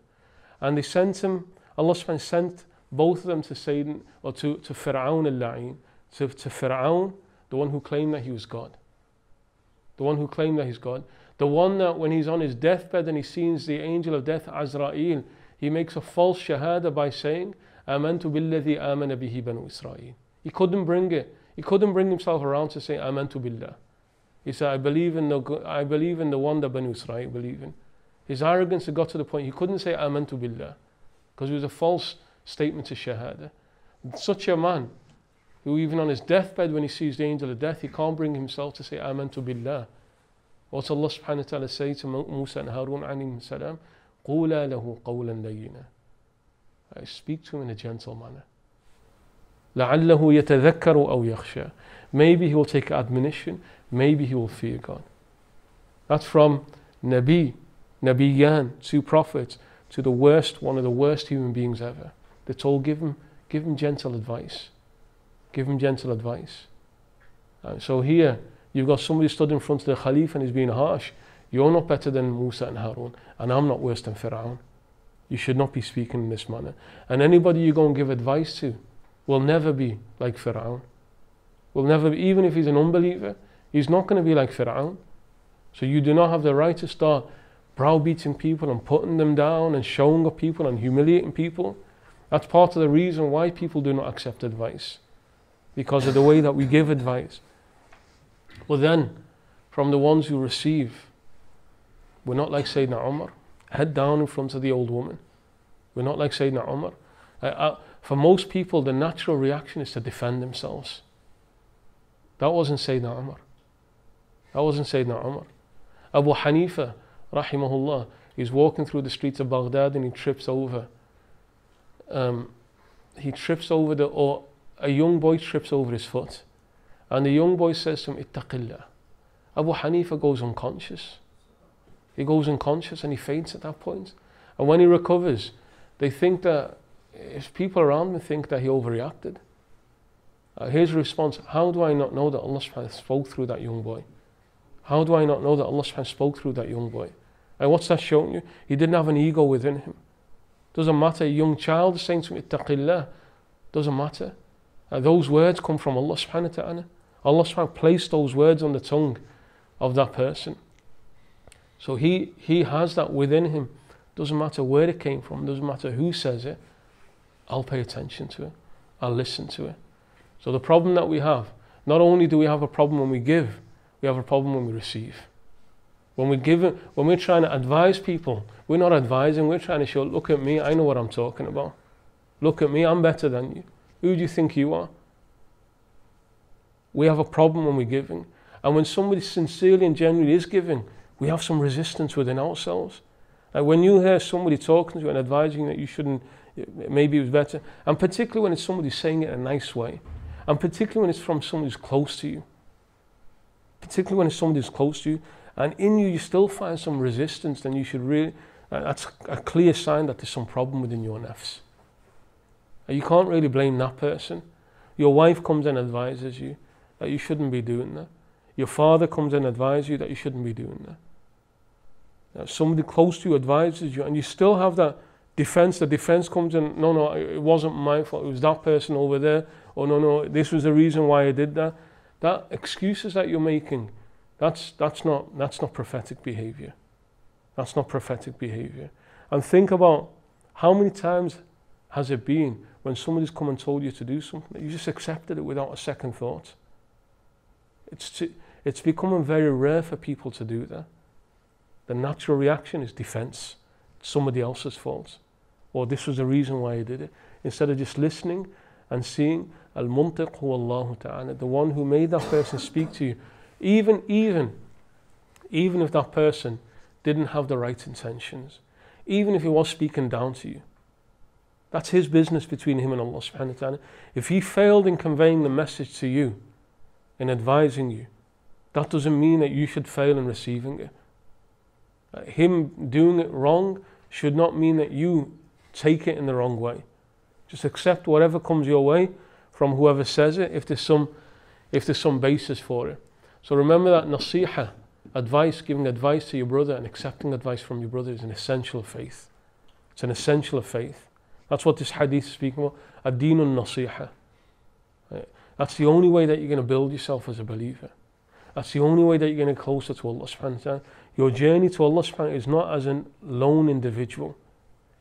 And they sent him, Allah subhanahu wa ta'ala sent both of them to Sayyidina, or to Fir'aun al-La'in, to Fir'aun, the one who claimed that he was God. The one who claimed that he's God. The one that when he's on his deathbed and he sees the angel of death, Azra'il, he makes a false shahada by saying, Amantu billadhi amana bihi banu Israel. He couldn't bring it. He couldn't bring himself around to say, Amantu billah. He said, I believe in the one that Banu Israel believe in. His arrogance had got to the point he couldn't say Amantu billah because it was a false statement to shahada. Such a man who even on his deathbed when he sees the angel of death, he can't bring himself to say Amantu billah. What's Allah subhanahu wa ta'ala say to Musa and Haroon alayhim salam? قُولَا لَهُ قَوْلًا لَيِّنًا. I speak to him in a gentle manner. لَعَلَّهُ يَتَذَكَّرُ أَوْ يَخْشَى. Maybe he will take admonition, maybe he will fear God. That's from Nabiyan, two prophets, to the worst, one of the worst human beings ever. They're told, give him gentle advice. Give him gentle advice. So here, you've got somebody stood in front of the Khalif and he's being harsh. You're not better than Musa and Haroon, and I'm not worse than Fir'aun. You should not be speaking in this manner. And anybody you go and give advice to will never be like Fir'aun. Will never be, even if he's an unbeliever, he's not going to be like Fir'aun. So you do not have the right to start browbeating people and putting them down and showing up people and humiliating people. That's part of the reason why people do not accept advice. Because of the way that we give advice. Well then, from the ones who receive, we're not like Sayyidina Umar. Head down in front of the old woman. We're not like Sayyidina Umar. For most people, the natural reaction is to defend themselves. That wasn't Sayyidina Umar. That wasn't Sayyidina Umar. Abu Hanifa, rahimahullah, he's walking through the streets of Baghdad and he trips over. Or a young boy trips over his foot. And the young boy says to him, Ittaqillah. Abu Hanifa goes unconscious. He goes unconscious and he faints at that point. And when he recovers, they think that, his people around him think that he overreacted. His response, how do I not know that Allah subhanahu wa ta'ala spoke through that young boy? How do I not know that Allah subhanahu wa ta'ala spoke through that young boy? And what's that showing you? He didn't have an ego within him. Doesn't matter. A young child is saying to him, ittaqillah. Doesn't matter. Those words come from Allah subhanahu wa ta'ala. Allah subhanahu wa ta'ala placed those words on the tongue of that person. So he has that within him. Doesn't matter where it came from. Doesn't matter who says it. I'll pay attention to it. I'll listen to it. So the problem that we have, not only do we have a problem when we give, we have a problem when we receive. When we're trying to advise people, we're not advising, we're trying to show, look at me, I know what I'm talking about. Look at me, I'm better than you. Who do you think you are? We have a problem when we're giving. And when somebody sincerely and genuinely is giving, we have some resistance within ourselves. And when you hear somebody talking to you and advising that you shouldn't, maybe it was better, and particularly when it's somebody saying it in a nice way, and particularly when it's from someone who's close to you, particularly when it's somebody who's close to you, and in you still find some resistance, then you should really, that's a clear sign that there's some problem within your nafs. And you can't really blame that person. Your wife comes and advises you that you shouldn't be doing that. Your father comes and advises you that you shouldn't be doing that. Now, somebody close to you advises you and you still have that defense. The defense comes in, no, it wasn't my fault, it was that person over there, or no, this was the reason why I did that. That excuses that you're making, that's not prophetic behavior. That's not prophetic behavior. And think about how many times has it been when somebody's come and told you to do something that you just accepted it without a second thought. It's becoming very rare for people to do that. The natural reaction is defense. It's somebody else's fault. Or this was the reason why I did it. Instead of just listening and seeing, Al-Muntiq huwa Allahu ta'ala, the one who made that person speak to you, even if that person didn't have the right intentions, even if he was speaking down to you. That's his business between him and Allah subhanahu wa ta'ala. If he failed in conveying the message to you, in advising you, that doesn't mean that you should fail in receiving it. Him doing it wrong should not mean that you take it in the wrong way. Just accept whatever comes your way from whoever says it, if there's some basis for it. So remember that nasiha, advice, giving advice to your brother and accepting advice from your brother is an essential of faith. It's an essential of faith. That's what this hadith is speaking about. Ad-deenun nasiha. Right? That's the only way that you're going to build yourself as a believer. That's the only way that you're going to get closer to Allah subhanahu wa ta'ala. Your journey to Allah subhanahu wa ta'ala is not as a lone individual.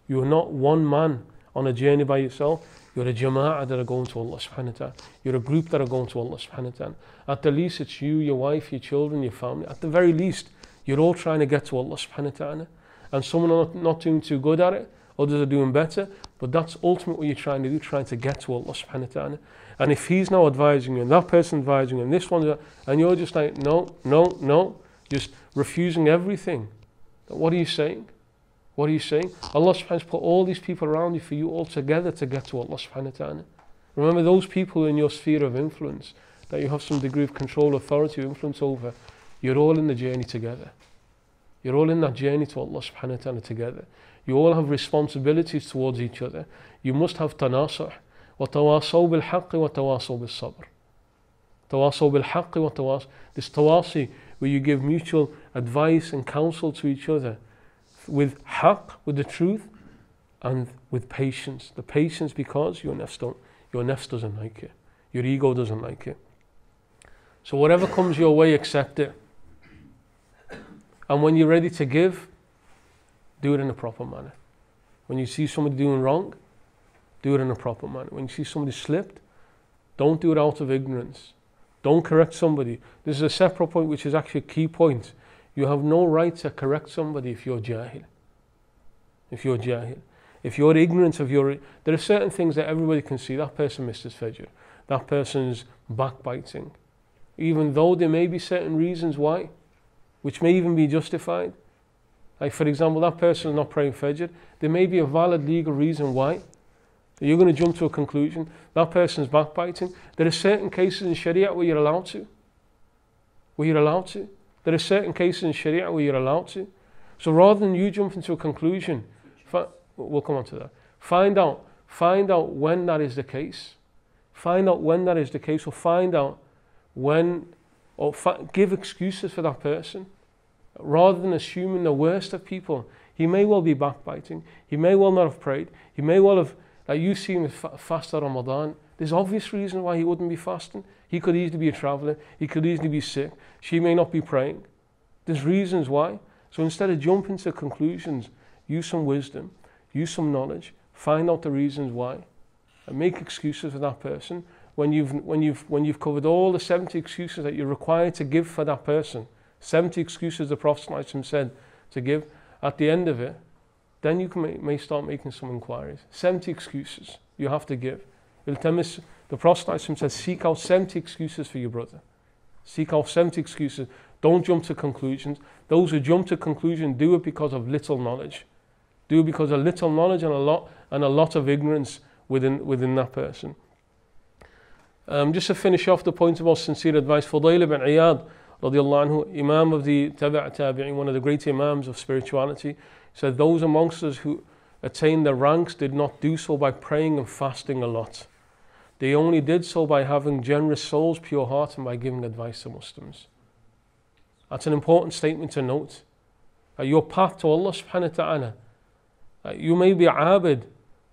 You are not one man on a journey by yourself. You're a jama'ah that are going to Allah subhanahu wa ta'ala. You're a group that are going to Allah subhanahu wa ta'ala. At the least it's you, your wife, your children, your family. At the very least, you're all trying to get to Allah subhanahu wa ta'ala. And some are not doing too good at it, others are doing better, but that's ultimately what you're trying to do, trying to get to Allah subhanahu wa ta'ala. And if he's now advising you, and that person advising you, and this one, and you're just like, no, just refusing everything, what are you saying? What are you saying? Allah subhanahu wa ta'ala put all these people around you for you all together to get to Allah subhanahu wa ta'ala. Remember those people in your sphere of influence, that you have some degree of control, authority, influence over, you're all in the journey together. You're all in that journey to Allah subhanahu wa ta'ala together. You all have responsibilities towards each other. You must have tanasuh. وَتَوَاصَوْا بِالْحَقِّ وَتَوَاصَوْا بِالصَّبْرِ. تَوَاصَوْا بِالْحَقِّ وَتَوَاصَوْا. This tawasi, where you give mutual advice and counsel to each other with haqq, with the truth, and with patience. The patience because your nafs doesn't like it. Your ego doesn't like it. So whatever comes your way, accept it. And when you're ready to give, do it in a proper manner. When you see somebody doing wrong, do it in a proper manner. When you see somebody slipped, don't do it out of ignorance. Don't correct somebody. This is a separate point, which is actually a key point. You have no right to correct somebody if you're jahil. If you're jahil. If you're ignorant of your... There are certain things that everybody can see. That person missed his fajr. That person's backbiting. Even though there may be certain reasons why, which may even be justified. Like for example, that person is not praying fajr. There may be a valid legal reason why. You're going to jump to a conclusion. That person's backbiting. There are certain cases in Sharia where you're allowed to. There are certain cases in Sharia where you're allowed to. So rather than you jumping to a conclusion, we'll come on to that. Find out when that is the case. Or find out when, or give excuses for that person. rather than assuming the worst of people. He may well be backbiting. He may well not have prayed. He may well have, like you see him fast at Ramadan. There's obvious reasons why he wouldn't be fasting. He could easily be a traveller. He could easily be sick. She may not be praying. There's reasons why. So instead of jumping to conclusions, use some wisdom, use some knowledge, find out the reasons why, and make excuses for that person. When you've covered all the 70 excuses that you're required to give for that person, 70 excuses the Prophet said to give, at the end of it, then you may start making some inquiries. 70 excuses you have to give. The Prophet says, seek out 70 excuses for your brother. Seek out 70 excuses. Don't jump to conclusions. Those who jump to conclusions do it because of little knowledge. Do it because of little knowledge and a lot of ignorance within that person. Just to finish off the point about sincere advice, Fudayl ibn Iyad, radiallahu anhu, Imam of the Tabi'in, one of the great Imams of spirituality, said those amongst us who attained the ranks did not do so by praying and fasting a lot. They only did so by having generous souls, pure hearts, and by giving advice to Muslims. That's an important statement to note. Your path to Allah subhanahu wa ta'ala, you may be abid,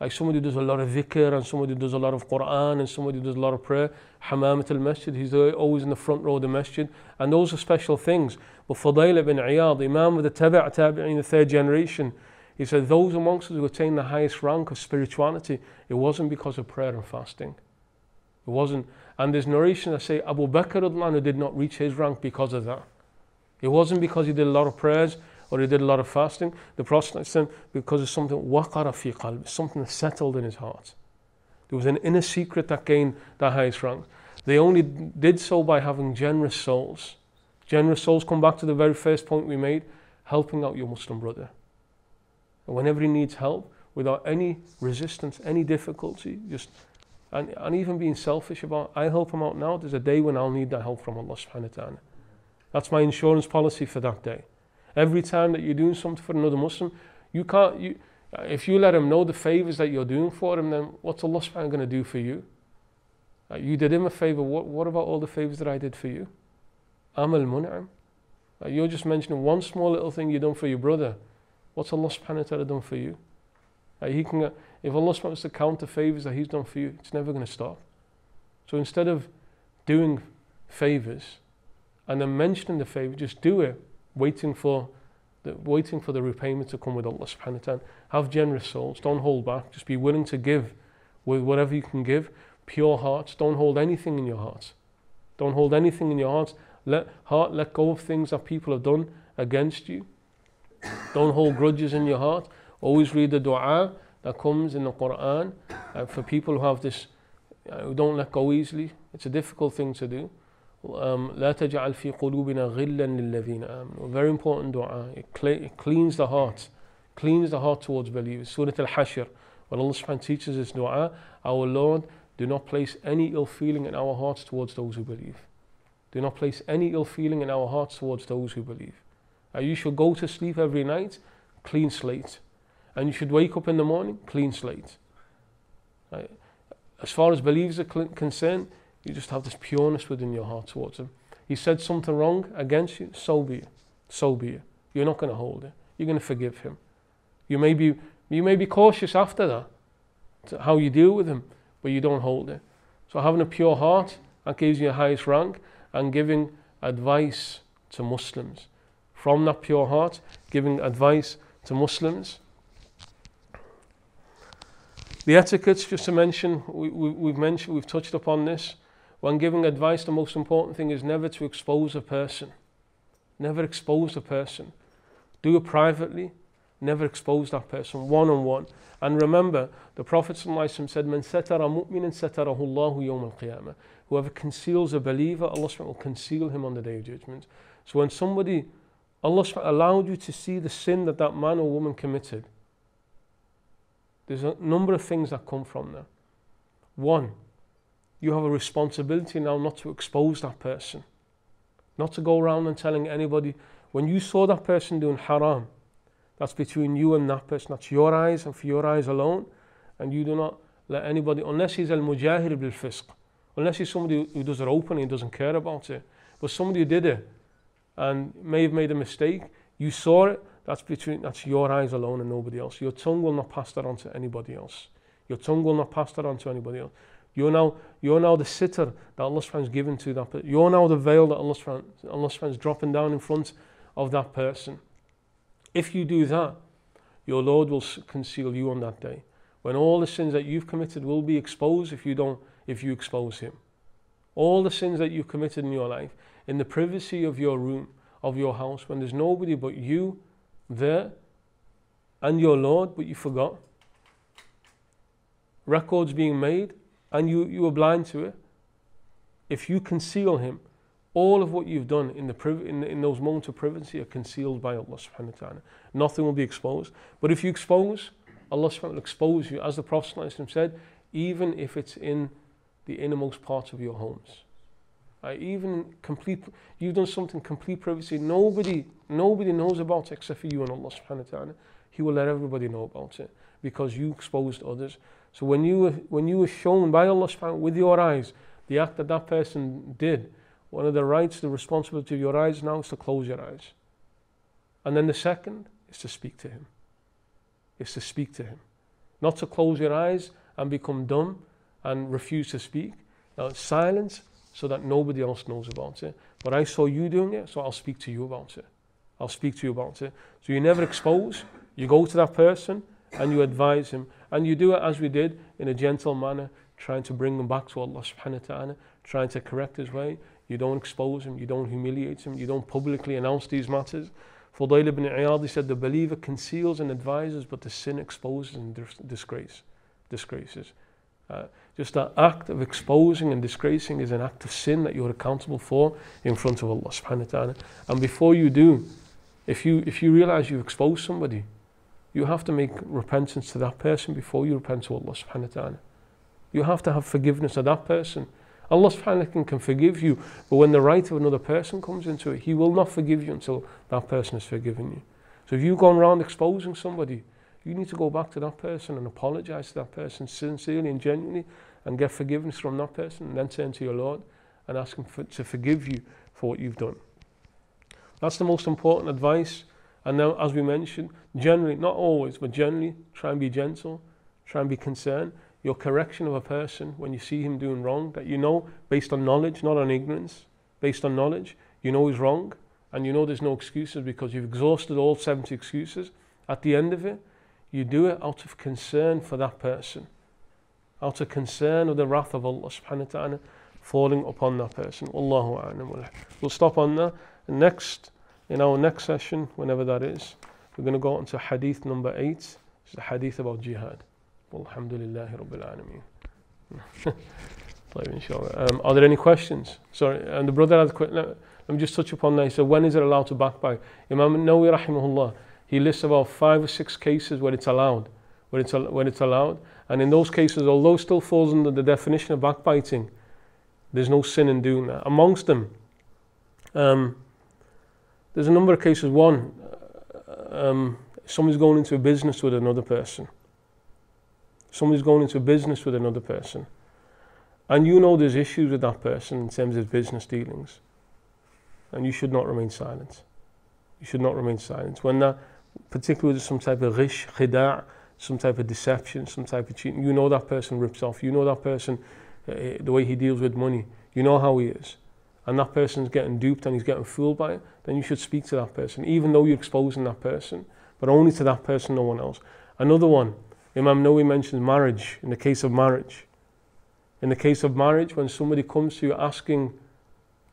like somebody who does a lot of dhikr and somebody who does a lot of Quran and somebody who does a lot of prayer, hamamat al-masjid, he's always in the front row of the masjid, and those are special things. But Fudayl ibn Iyad, Imam of the Tabi'in, the third generation, he said those amongst us who attained the highest rank of spirituality, it wasn't because of prayer and fasting. It wasn't. And there's narration that say Abu Bakr did not reach his rank because of that. It wasn't because he did a lot of prayers or he did a lot of fasting. The Prophet said because of something waqara fi qalb, something that settled in his heart. There was an inner secret that gained the highest rank. They only did so by having generous souls. Generous souls, come back to the very first point we made, helping out your Muslim brother. And whenever he needs help, without any resistance, any difficulty, and even being selfish about, I help him out now, there's a day when I'll need that help from Allah subhanahu wa ta'ala. That's my insurance policy for that day. Every time that you're doing something for another Muslim, if you let him know the favors that you're doing for him, then what's Allah subhanahu wa ta'ala going to do for you? You did him a favor, what about all the favors that I did for you? Amal mun'am. You're just mentioning one small little thing you've done for your brother. What's Allah subhanahu wa ta'ala done for you? If Allah wants to count the favors that He's done for you, it's never going to stop. So instead of doing favors and then mentioning the favor, just do it, waiting for the repayment to come with Allah subhanahu wa ta'ala. Have generous souls, don't hold back, just be willing to give with whatever you can give. Pure hearts, don't hold anything in your hearts. Don't hold anything in your hearts. Let go of things that people have done against you. Don't hold grudges in your heart. Always read the dua that comes in the Quran for people who have this, who don't let go easily. It's a difficult thing to do. لا تجعل في قلوبنا غلا للذين آمنوا. Very important dua. It cleans the heart. Cleans the heart towards believers. Surah Al-Hashr, when Allah subhanahu teaches this dua, our Lord, do not place any ill feeling in our hearts towards those who believe. Do not place any ill feeling in our hearts towards those who believe. You should go to sleep every night, clean slate. And you should wake up in the morning, clean slate. As far as believers are concerned, you just have this pureness within your heart towards them. He said something wrong against you, so be it. So be it. You're not going to hold it. You're going to forgive him. You may be cautious after that, to how you deal with him, but you don't hold it. So having a pure heart, that gives you the highest rank, and giving advice to Muslims. From that pure heart, giving advice to Muslims. The etiquettes, just to mention, we've touched upon this. When giving advice, the most important thing is never to expose a person. Never expose a person. Do it privately. Never expose that person, one-on-one. And remember, the Prophet ﷺ said, "Man satara mu'minan satarahu Allahu yawm al-qiyamah." Whoever conceals a believer, Allah will conceal him on the Day of Judgment. So when somebody, Allah allowed you to see the sin that man or woman committed, there's a number of things that come from there. One, you have a responsibility now not to expose that person. Not to go around and telling anybody, when you saw that person doing haram, that's between you and that person. That's your eyes and for your eyes alone. And you do not let anybody, unless he's al-mujahir bil-fisq, unless he's somebody who does it openly and doesn't care about it. But somebody who did it and may have made a mistake, you saw it, that's your eyes alone and nobody else. Your tongue will not pass that on to anybody else. Your tongue will not pass that on to anybody else. You're now the sitter that Allah subhanahu has given to that person. You're now the veil that Allah subhanahu is dropping down in front of that person. If you do that, your Lord will conceal you on that day, when all the sins that you've committed will be exposed if you expose Him. All the sins that you've committed in your life, in the privacy of your room, of your house, when there's nobody but you there and your Lord, but you forgot. Records being made and you were blind to it. If you conceal Him, all of what you've done in those moments of privacy are concealed by Allah subhanahu wa ta'ala. Nothing will be exposed. But if you expose, Allah subhanahu wa ta'ala will expose you, as the Prophet said, even if it's in the innermost parts of your homes. You've done something complete privacy. Nobody knows about it except for you and Allah subhanahu wa ta'ala. He will let everybody know about it because you exposed others. So when you were shown by Allah subhanahu wa ta'ala with your eyes the act that person did, one of the rights, the responsibility of your eyes now is to close your eyes. And then the second is to speak to him. Is to speak to him. Not to close your eyes and become dumb and refuse to speak. Now it's silence so that nobody else knows about it. But I saw you doing it, so I'll speak to you about it. I'll speak to you about it. So you never expose. You go to that person and you advise him. And you do it as we did, in a gentle manner, trying to bring him back to Allah subhanahu wa ta'ala, trying to correct his way. You don't expose him, you don't humiliate him, you don't publicly announce these matters. Fudayl ibn Iyad, he said, the believer conceals and advises, but the sin exposes and disgraces. Just that act of exposing and disgracing is an act of sin that you're accountable for in front of Allah subhanahu wa ta'ala. And before you do, if you realize you've exposed somebody, you have to make repentance to that person before you repent to Allah subhanahu wa ta'ala. You have to have forgiveness of that person. Allah subhanahu wa ta'ala can forgive you, but when the right of another person comes into it, He will not forgive you until that person has forgiven you. So if you've gone around exposing somebody, you need to go back to that person and apologize to that person sincerely and genuinely and get forgiveness from that person, and then turn to your Lord and ask Him to forgive you for what you've done. That's the most important advice. And now, as we mentioned, generally, not always, but generally, try and be gentle, try and be concerned. Your correction of a person when you see him doing wrong, that you know, based on knowledge, not on ignorance, based on knowledge, you know he's wrong, and you know there's no excuses because you've exhausted all 70 excuses. At the end of it, you do it out of concern for that person, out of concern of the wrath of Allah subhanahu wa ta'ala falling upon that person. Wallahu a'lam. We'll stop on that. And next, in our next session, whenever that is, we're going to go on to hadith number 8. It's the hadith about jihad. Alhamdulillahi Rabbil Alameen. Are there any questions? Sorry, and the brother had a question. Let me just touch upon that. He said, when is it allowed to backbite? Imam Nawawi rahimahullah, he lists about 5 or 6 cases where it's allowed. Where it's allowed. And in those cases, although it still falls under the definition of backbiting, there's no sin in doing that. Amongst them, there's a number of cases. One, somebody's going into a business with another person. Somebody's going into a business with another person. And you know there's issues with that person in terms of business dealings. And you should not remain silent. You should not remain silent. When that, particularly with some type of ghish, khida', some type of deception, some type of cheating, you know that person rips off. You know that person, the way he deals with money. You know how he is. And that person's getting duped and he's getting fooled by it. Then you should speak to that person, even though you're exposing that person. But only to that person, no one else. Another one, Imam Nawawi mentions marriage, in the case of marriage. In the case of marriage, when somebody comes to you asking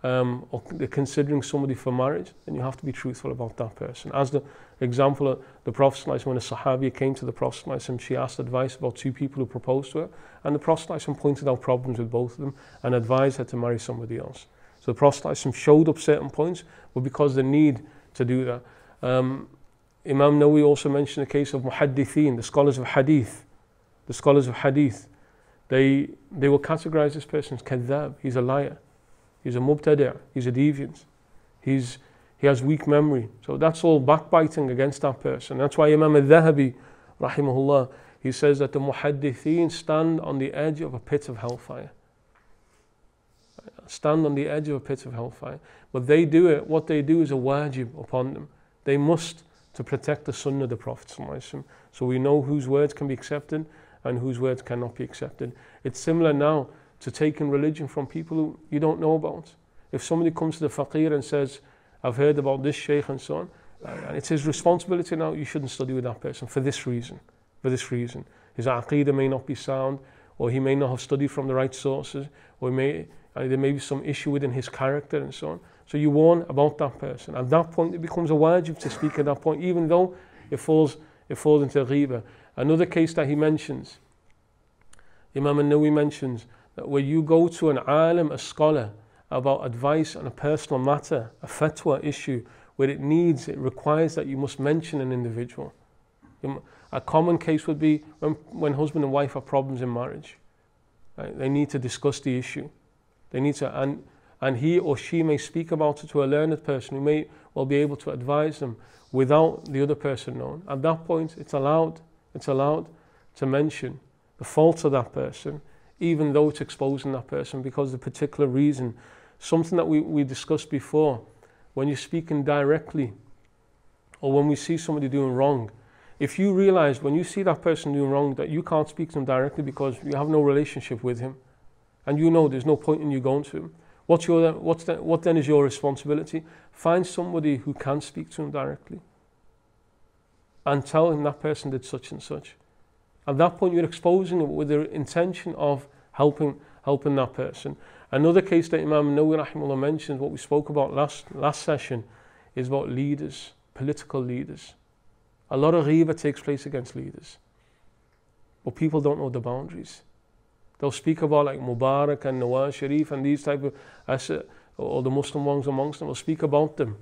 or they're considering somebody for marriage, then you have to be truthful about that person. As the example of the Prophet ﷺ, when a Sahabiya came to the Prophet ﷺ, she asked advice about 2 people who proposed to her, and the Prophet ﷺ pointed out problems with both of them and advised her to marry somebody else. So the Prophet ﷺ showed up certain points, but because the need to do that. Imam Nawawi also mentioned the case of muhaddithin, the scholars of hadith. The scholars of hadith, they will categorize this person as kadhab, he's a liar, he's a mubtadi', he's a deviant, he has weak memory. So that's all backbiting against that person. That's why Imam al-Dhahabi, rahimahullah, he says that the muhaddithin stand on the edge of a pit of hellfire. stand on the edge of a pit of hellfire. But they do it, what they do is a wajib upon them. They must, to protect the sunnah of the Prophet ﷺ. So we know whose words can be accepted and whose words cannot be accepted. It's similar now to taking religion from people who you don't know about. If somebody comes to the faqir and says, I've heard about this Shaykh and so on, and it's his responsibility now, you shouldn't study with that person for this reason. For this reason. His aqeedah may not be sound, or he may not have studied from the right sources, or there may be some issue within his character and so on. So you warn about that person. At that point, it becomes a wajib to speak at that point, even though it falls into ghiba. Another case that he mentions, Imam Nawawi mentions, that where you go to an alim, a scholar, about advice on a personal matter, a fatwa issue, where it requires that you must mention an individual. A common case would be when husband and wife have problems in marriage. Right? They need to discuss the issue. They need to, and he or she may speak about it to a learned person who may well be able to advise them without the other person knowing. At that point, it's allowed to mention the faults of that person, even though it's exposing that person because of a particular reason. Something that we discussed before, when you're speaking directly, or when we see somebody doing wrong, if you realize when you see that person doing wrong that you can't speak to them directly because you have no relationship with him, and you know there's no point in you going to him, what then is your responsibility? Find somebody who can speak to him directly and tell him that person did such and such. At that point, you're exposing him with the intention of helping that person. Another case that Imam Nawawi rahimahullah mentioned, what we spoke about last session, is about leaders, political leaders. A lot of ghiba takes place against leaders, but people don't know the boundaries. They'll speak about like Mubarak and Nawaz Sharif and these type of, or the Muslim ones amongst them, will speak about them,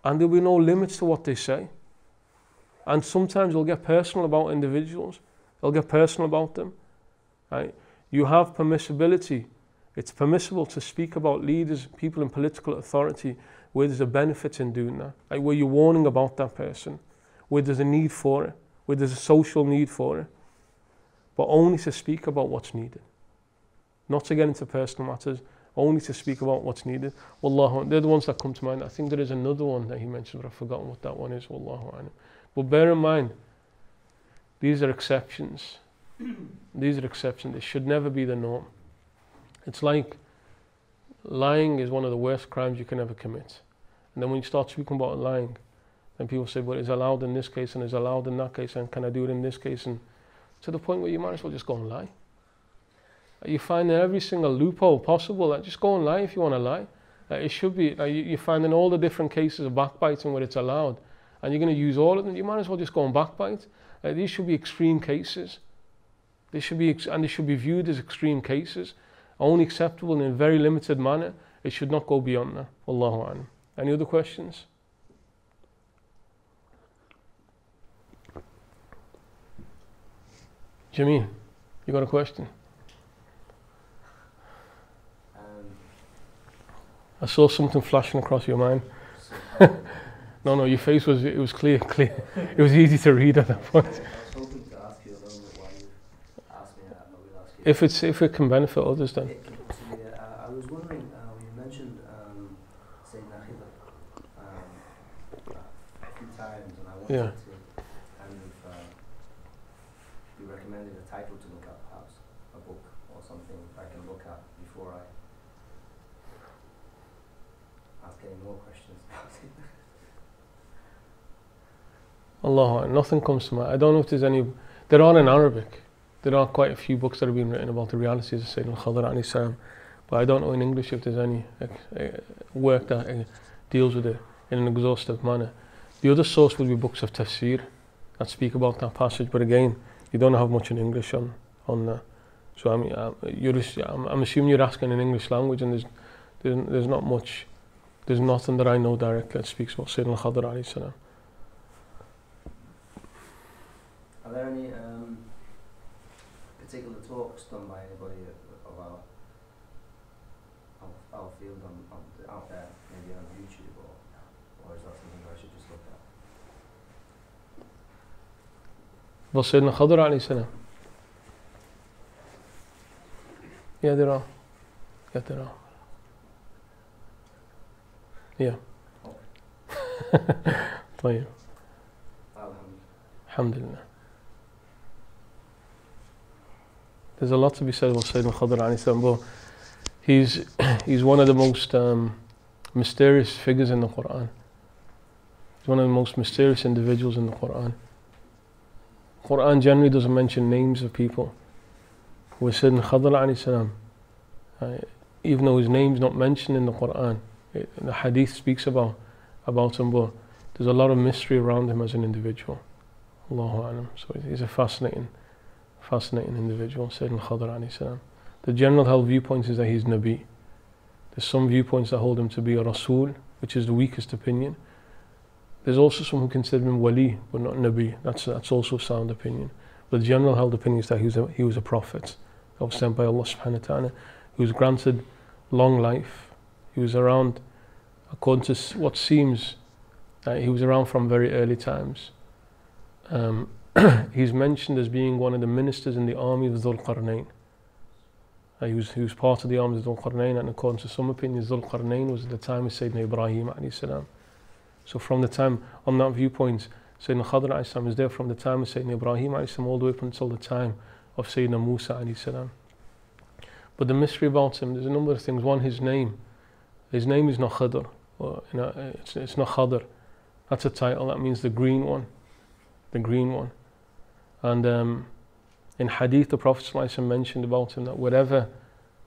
and there'll be no limits to what they say. And sometimes they'll get personal about individuals. They'll get personal about them. Right? You have permissibility. It's permissible to speak about leaders, people in political authority, where there's a benefit in doing that. Like where you're warning about that person, where there's a need for it, where there's a social need for it. But only to speak about what's needed. Not to get into personal matters, only to speak about what's needed. Wallahu, they're the ones that come to mind. I think there is another one that he mentioned, but I've forgotten what that one is. Wallahu a'lam. But bear in mind, these are exceptions. These are exceptions. It should never be the norm. It's like lying is one of the worst crimes you can ever commit. And then when you start speaking about lying, then people say, well, it's allowed in this case and it's allowed in that case, and can I do it in this case? And to the point where you might as well just go and lie. You find every single loophole possible. Just go and lie if you want to lie. It should be, you find in all the different cases of backbiting where it's allowed, and you're going to use all of them, you might as well just go and backbite. These should be extreme cases. They should be viewed as extreme cases, only acceptable in a very limited manner. It should not go beyond that. Wallahu a'lam. Any other questions? Jameel, you got a question? I saw something flashing across your mind. No, your face was clear. It was easy to read at that point. I was hoping to ask you a little bit why you asked me that, but we'll ask you. If it can benefit others, then. I was wondering, you mentioned Sayyidina Khidr a few times, and I wanted to kind of you recommended a title to look at, perhaps a book or something I can look at before I ask any more questions. Allah, nothing comes to mind. I don't know if there's any. There are in Arabic. There are quite a few books that have been written about the realities of Sayyidina Khidr alayhi salam, but I don't know in English if there's any work that deals with it in an exhaustive manner. The other source will be books of tafsir that speak about that passage, but again, you don't have much in English on that. So I'm assuming you're asking in English language, and there's not much. There's nothing that I know directly that speaks about Sayyidina Khidr alayhi salam. Are there any particular talks done by anybody of our field out there, maybe on YouTube, or is that something I should just look at? About Sayyidina Khidr alayhi salam? Yeah, there are. Yeah. طيب. Alhamdulillah. There's a lot to be said about Sayyidina Khadr alayhi salam, but he's one of the most mysterious figures in the Quran. He's one of the most mysterious individuals in the Quran. Quran generally doesn't mention names of people. With Sayyidina Khadr alayhi salam, even though his name's not mentioned in the Quran, the Hadith speaks about him, but there's a lot of mystery around him as an individual. Allahu A'lam. So he's a fascinating individual, Sayyidina Khadr alayhi salam. The general held viewpoint is that he's Nabi. There's some viewpoints that hold him to be a Rasul, which is the weakest opinion. There's also some who consider him Wali, but not Nabi. That's also a sound opinion. But the general held opinion is that he was a prophet that was sent by Allah subhanahu wa ta'ala, who was granted long life. He was around, according to what seems, he was around from very early times. He's mentioned as being one of the ministers in the army of Dhul Qarnayn. He was part of the army of Dhul Qarnayn, and according to some opinions, Dhul Qarnayn was at the time of Sayyidina Ibrahim alayhi salam. So from the time, on that viewpoint, Sayyidina Khadr alayhi salam is there from the time of Sayyidina Ibrahim alayhi salam all the way up until the time of Sayyidina Musa alayhi salam. But the mystery about him, there's a number of things. One, his name. His name is not Khadr. It's not Khadr. That's a title. That means the green one. The green one. And in Hadith, the Prophet ﷺ mentioned about him that wherever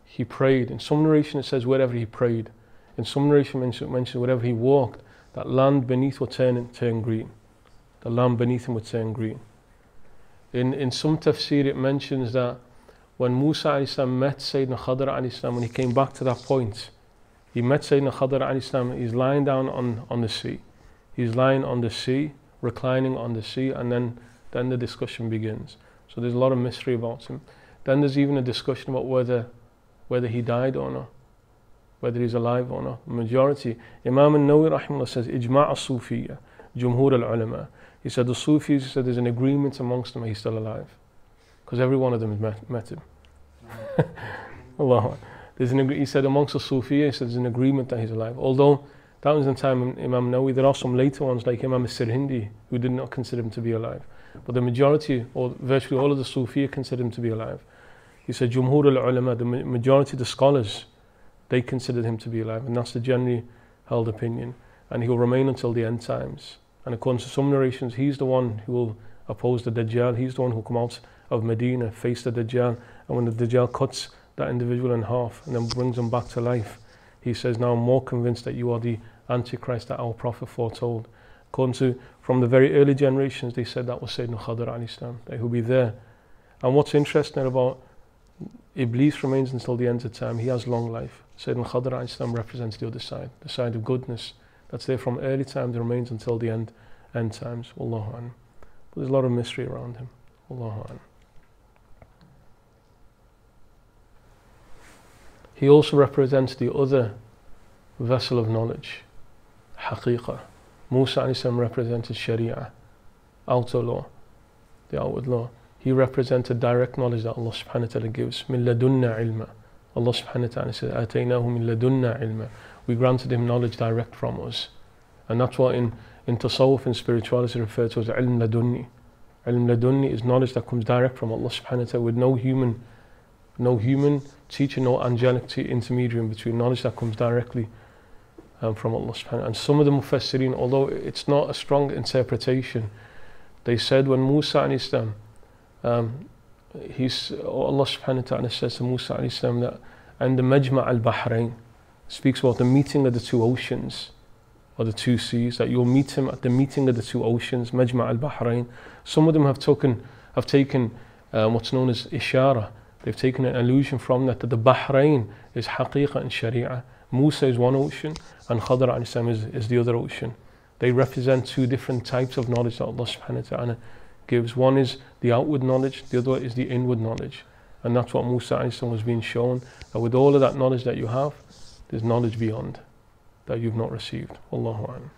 he prayed, in some narration it says wherever he prayed, in some narration mentioned wherever he walked, that land beneath would turn green. The land beneath him would turn green. In some tafsir it mentions that when Musa alayhi salam met Sayyidina Khadr alayhi salam, when he came back to that point, he met Sayyidina Khadr alayhi salam, he's lying down on the sea. He's lying on the sea, reclining on the sea, and then the discussion begins. So there's a lot of mystery about him. Then there's even a discussion about whether he died or not, whether he's alive or not. The majority, Imam Nawawi rahimahullah says, Ijma' al-Sufiyya, Jumhur al-Ulama. He said the Sufis, he said there's an agreement amongst them that he's still alive. Because every one of them has met him. Allah. He said amongst the Sufiyya, he said there's an agreement that he's alive. Although that was in the time of Imam Nawawi, there are some later ones like Imam al-Sirhindi who did not consider him to be alive. But the majority, or virtually all of the Sufiyya, consider him to be alive. He said Jumhur al-Ulama, the majority of the scholars, they considered him to be alive, and that's the generally held opinion. And he will remain until the end times. And according to some narrations, he's the one who will oppose the Dajjal. He's the one who will come out of Medina, face the Dajjal, and when the Dajjal cuts that individual in half and then brings him back to life, he says, now I'm more convinced that you are the Antichrist that our Prophet foretold. According to, from the very early generations, they said that was Sayyidina Khadr alayhi salam, that he'll be there. And what's interesting about Iblis remains until the end of time, he has long life. Sayyidina Khadr alayhi salam represents the other side, the side of goodness, that's there from early time, that remains until the end times. Wallahu a'lam. But there's a lot of mystery around him. Wallahu a'lam. He also represents the other vessel of knowledge, haqiqah. Musa alayhi salam represented sharia, outer law, the outward law. He represented direct knowledge that Allah subhanahu wa ta'ala gives. Min ladunna ilma. Allah subhanahu wa ta'ala said, Ataynahu min ladunna ilma. We granted him knowledge direct from us. And that's what in tasawwuf and spirituality referred to as ilm ladunni. Ilm ladunni is knowledge that comes direct from Allah subhanahu wa ta'ala, with no human teacher, no angelic intermediary in between. Knowledge that comes directly from Allah subhanahu wa ta'ala. And some of the mufassirin, although it's not a strong interpretation, they said when Musa alayhi salam, Allah subhanahu wa ta'ala says to Musa alayhi salam that, and the Majma' al-Bahrain speaks about the meeting of the two oceans, or the two seas, that you'll meet him at the meeting of the two oceans, Majma' al-Bahrain. Some of them have taken what's known as ishara. They've taken an allusion from that the Bahrain is haqiqah and sharia. Musa is one ocean, and Khadr alayhi salam is the other ocean. They represent two different types of knowledge that Allah subhanahu wa ta'ala gives. One is the outward knowledge, the other is the inward knowledge. And that's what Musa alayhi salam was being shown, that with all of that knowledge that you have, there's knowledge beyond that you've not received. Wallahu a'lam.